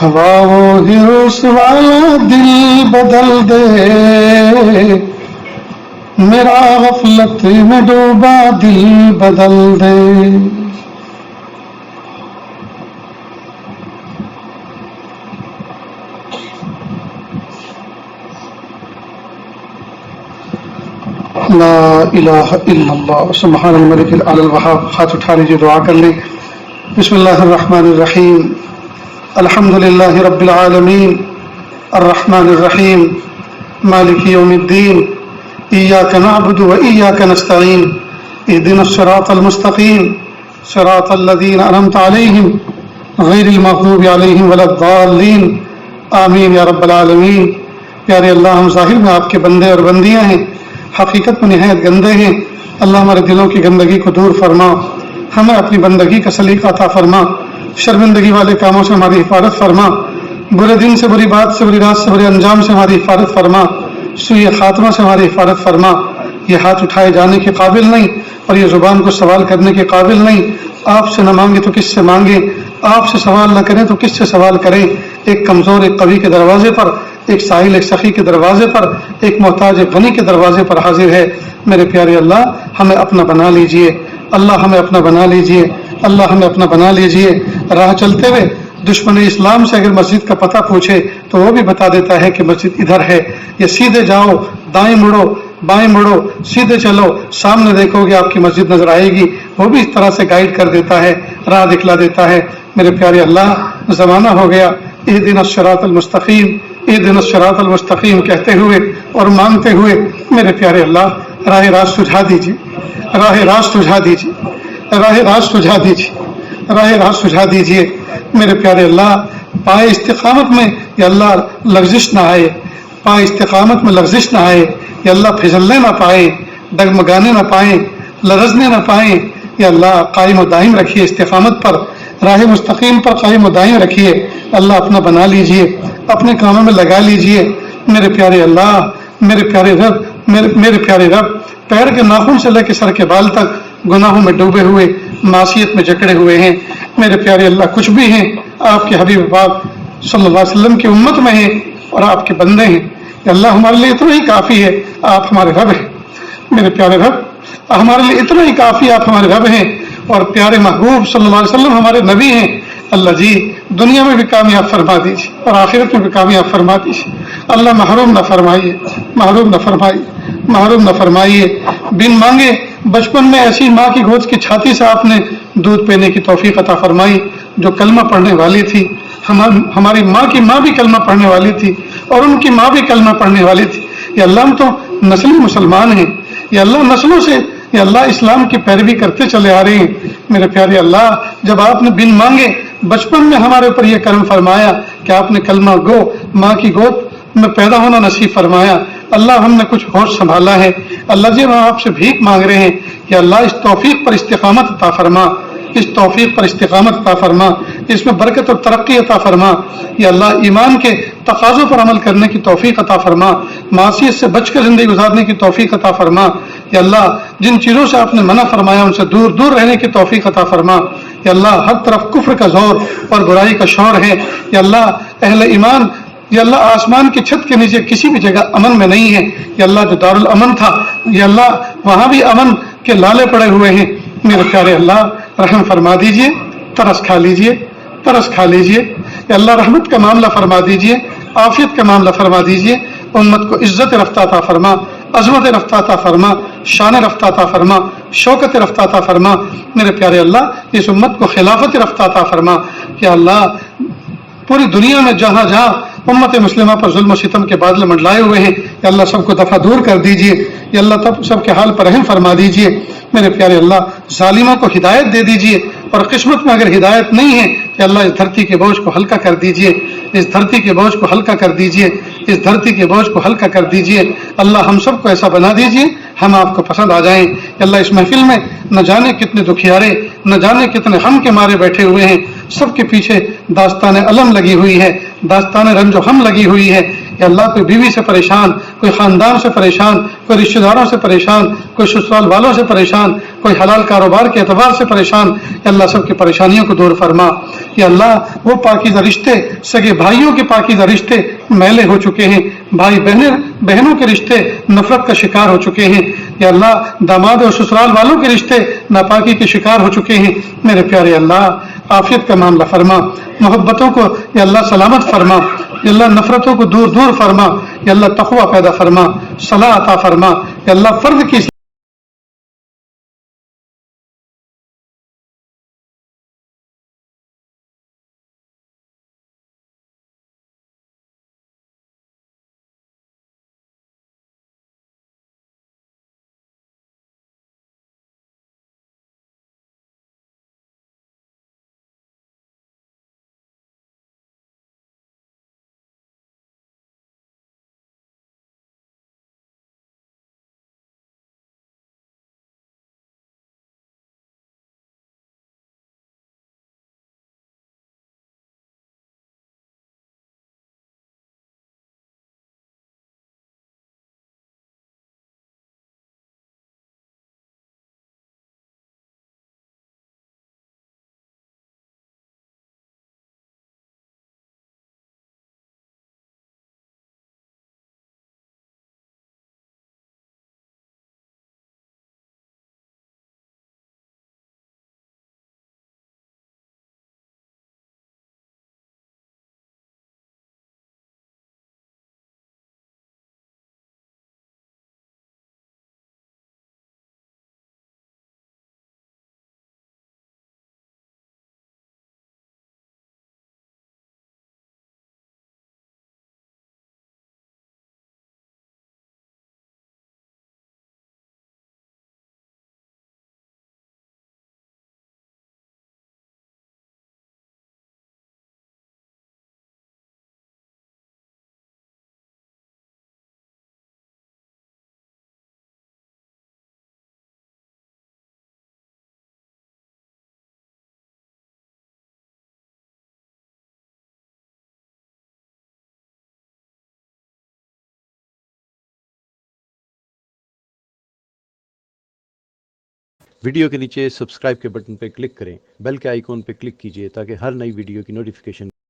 ہوا وہ ہرس والا دل بدل دے، میرا غفلت میں ڈوبا دل بدل دے۔ لا الہ الا اللہ سبحان الملک الاعلی الوہاب۔ ہاتھ اٹھا لیجیے، دعا کر لیں۔ بسم اللہ الرحمن الرحیم، الحمد للہ رب العالمین، الرحمن الرحیم، مالک یوم الدین، ایاک نعبد و ایاک نستعین، اہدنا الصراط المستقیم، صراط الذین انعمت علیہم غیر المغضوب علیہم ولا الضالین، آمین یا رب العالمین۔ پیارے اللہ، ہم ظاہر میں آپ کے بندے اور بندیاں ہیں، حقیقت میں نہایت گندے ہیں۔ اللہ ہمارے دلوں کی گندگی کو دور فرما، ہمیں اپنی بندگی کا سلیقہ عطا فرما، شرمندگی والے کاموں سے ہماری حفاظت فرما، برے دن سے، بری بات سے، بری رات سے، برے انجام سے ہماری حفاظت فرما، سوء خاتمہ سے ہماری حفاظت فرما۔ یہ ہاتھ اٹھائے جانے کے قابل نہیں اور یہ زبان کو سوال کرنے کے قابل نہیں۔ آپ سے نہ مانگے تو کس سے مانگیں، آپ سے سوال نہ کریں تو کس سے سوال کریں۔ ایک کمزور ایک قوی کے دروازے پر، ایک سائل ایک سخی کے دروازے پر، ایک محتاج ایک غنی کے دروازے پر حاضر ہے۔ میرے پیارے اللہ، ہمیں اپنا بنا لیجئے، اللہ ہمیں اپنا بنا لیجئے، اللہ ہمیں اپنا بنا لیجئے۔ راہ چلتے ہوئے دشمن اسلام سے اگر مسجد کا پتہ پوچھے تو وہ بھی بتا دیتا ہے کہ مسجد ادھر ہے، یا سیدھے جاؤ، دائیں مڑو، بائیں مڑو، سیدھے چلو، سامنے دیکھو گے آپ کی مسجد نظر آئے گی۔ وہ بھی اس طرح سے گائیڈ کر دیتا ہے، راہ دکھلا دیتا ہے۔ میرے پیارے اللہ، زمانہ ہو گیا اہدنا الصراط المستقیم، اہدنا الصراط المستقیم کہتے ہوئے اور مانگتے ہوئے میرے پیارے اللہ راہ راست سجھا دیجیے، راہ راست سجھا دیجیے، راہ راست سجھا دیجیے، راہ راست سجھا دیجیے۔ میرے پیارے اللہ، پائے استقامت میں یا اللہ لغزش نہ آئے، پائے استقامت میں لغزش نہ آئے، یا اللہ پھسلنے نہ پائیں، ڈگمگانے نہ پائیں، لرزنے نہ پائیں، یا اللہ قائم و دائم رکھیے استقامت پر، راہ مستقیم پر قائم و دائم رکھیے، اللہ اپنا بنا لیجئے، اپنے کاموں میں لگا لیجئے۔ میرے پیارے اللہ، میرے پیارے رب، میرے پیارے رب، پیر کے ناخن سے لے کے سر کے بال تک گناہوں میں ڈوبے ہوئے، معصیت میں جکڑے ہوئے ہیں میرے پیارے اللہ، کچھ بھی ہیں آپ کے حبیب پاک صلی اللہ علیہ وسلم کی امت میں ہیں اور آپ کے بندے ہیں، یا اللہ ہمارے لیے اتنا ہی کافی ہے، آپ ہمارے رب ہیں میرے پیارے رب، ہمارے لیے اتنا ہی کافی آپ ہمارے رب ہیں، اور پیارے محبوب صلی اللہ علیہ وسلم ہمارے نبی ہیں۔ اللہ جی دنیا میں بھی کامیاب فرما دیجیے اور آخرت میں بھی کامیاب فرما دیجیے، اللہ محروم نہ فرمائیے، محروم نہ فرمائیے، محروم نہ فرمائیے۔ بن مانگے بچپن میں ایسی ماں کی گود کی چھاتی سے آپ نے دودھ پینے کی توفیق عطا فرمائی جو کلمہ پڑھنے والی تھی، ہماری ماں کی ماں بھی کلمہ پڑھنے والی تھی اور ان کی ماں بھی کلمہ پڑھنے والی تھی، یا اللہ ہم تو نسلی مسلمان ہیں، یا اللہ نسلوں سے یا اللہ اسلام کی پیروی کرتے چلے آ رہے ہیں میرے پیارے اللہ، جب آپ نے بن مانگے بچپن میں ہمارے اوپر یہ کرم فرمایا کہ آپ نے کلمہ گو ماں کی گود میں پیدا ہونا نصیب فرمایا، اللہ ہم نے کچھ ہوش سنبھالا ہے، اللہ جی ہم آپ سے بھیک مانگ رہے ہیں کہ اللہ اس توفیق پر استقامت عطا فرما، اس توفیق پر استقامت عطا فرما، اس میں برکت اور ترقی عطا فرما، یا اللہ ایمان کے تقاضوں پر عمل کرنے کی توفیق عطا فرما، معصیت سے بچ کر زندگی گزارنے کی توفیق عطا فرما، یا اللہ جن چیزوں سے آپ نے منع فرمایا ان سے دور دور رہنے کی توفیق عطا فرما، یا اللہ ہر طرف کفر کا زور اور برائی کا شور ہے، یا اللہ اہل ایمان یا اللہ آسمان کی چھت کے نیچے کسی بھی جگہ امن میں نہیں ہے، یا اللہ جو دارالامن تھا یا اللہ وہاں بھی امن کے لالے پڑے ہوئے ہیں میرے پیارے اللہ، رحم فرما دیجئے، ترس کھا لیجئے، ترس کھا لیجئے، یا اللہ رحمت کا معاملہ فرما دیجئے، عافیت کا معاملہ فرما دیجئے، امت کو عزت رفتہ عطا فرما، عظمت رفتہ عطا فرما، شان رفتہ عطا فرما، شوکت رفتہ عطا فرما میرے پیارے اللہ، اس امت کو خلافت رفتہ عطا فرما، یا اللہ پوری دنیا میں جہاں جہاں امت مسلمہ پر ظلم و ستم کے بادل منڈلائے ہوئے ہیں یا اللہ سب کو دفع دور کر دیجئے، یا اللہ تب سب کے حال پر رحم فرما دیجئے میرے پیارے اللہ، ظالموں کو ہدایت دے دیجئے، اور قسمت میں اگر ہدایت نہیں ہے کہ اللہ اس دھرتی کے بوجھ کو ہلکا کر دیجئے، اس دھرتی کے بوجھ کو ہلکا کر دیجئے، اس دھرتی کے بوجھ کو ہلکا کر دیجئے، اللہ ہم سب کو ایسا بنا دیجئے ہم آپ کو پسند آ جائیں، کہ اللہ اس محفل میں نہ جانے کتنے دکھیارے، نہ جانے کتنے غم کے مارے بیٹھے ہوئے ہیں، سب کے پیچھے داستان علم لگی ہوئی ہے، داستان رنج و غم لگی ہوئی ہے، کہ اللہ کوئی بیوی سے پریشان، کوئی خاندان سے پریشان، کوئی رشتہ داروں سے پریشان، کوئی سسرال والوں سے پریشان، کوئی حلال کاروبار کے اعتبار سے پریشان، کہ اللہ سب کی پریشانیوں کو دور فرما، کہ اللہ وہ پاکیزہ رشتے سگے بھائیوں کے پاکیزہ رشتے میلے ہو چکے ہیں، بھائی بہنوں کے رشتے نفرت کا شکار ہو چکے ہیں، یا اللہ داماد اور سسرال والوں کے رشتے ناپاکی کے شکار ہو چکے ہیں میرے پیارے اللہ، عافیت کا معاملہ فرما، محبتوں کو یا اللہ سلامت فرما، یا اللہ نفرتوں کو دور دور فرما، یا اللہ تقوی پیدا فرما، صلاح عطا فرما، یا اللہ فرد کی ویڈیو کے نیچے سبسکرائب کے بٹن پہ کلک کریں، بیل کے آئیکن پہ کلک کیجئے تاکہ ہر نئی ویڈیو کی نوٹیفیکیشن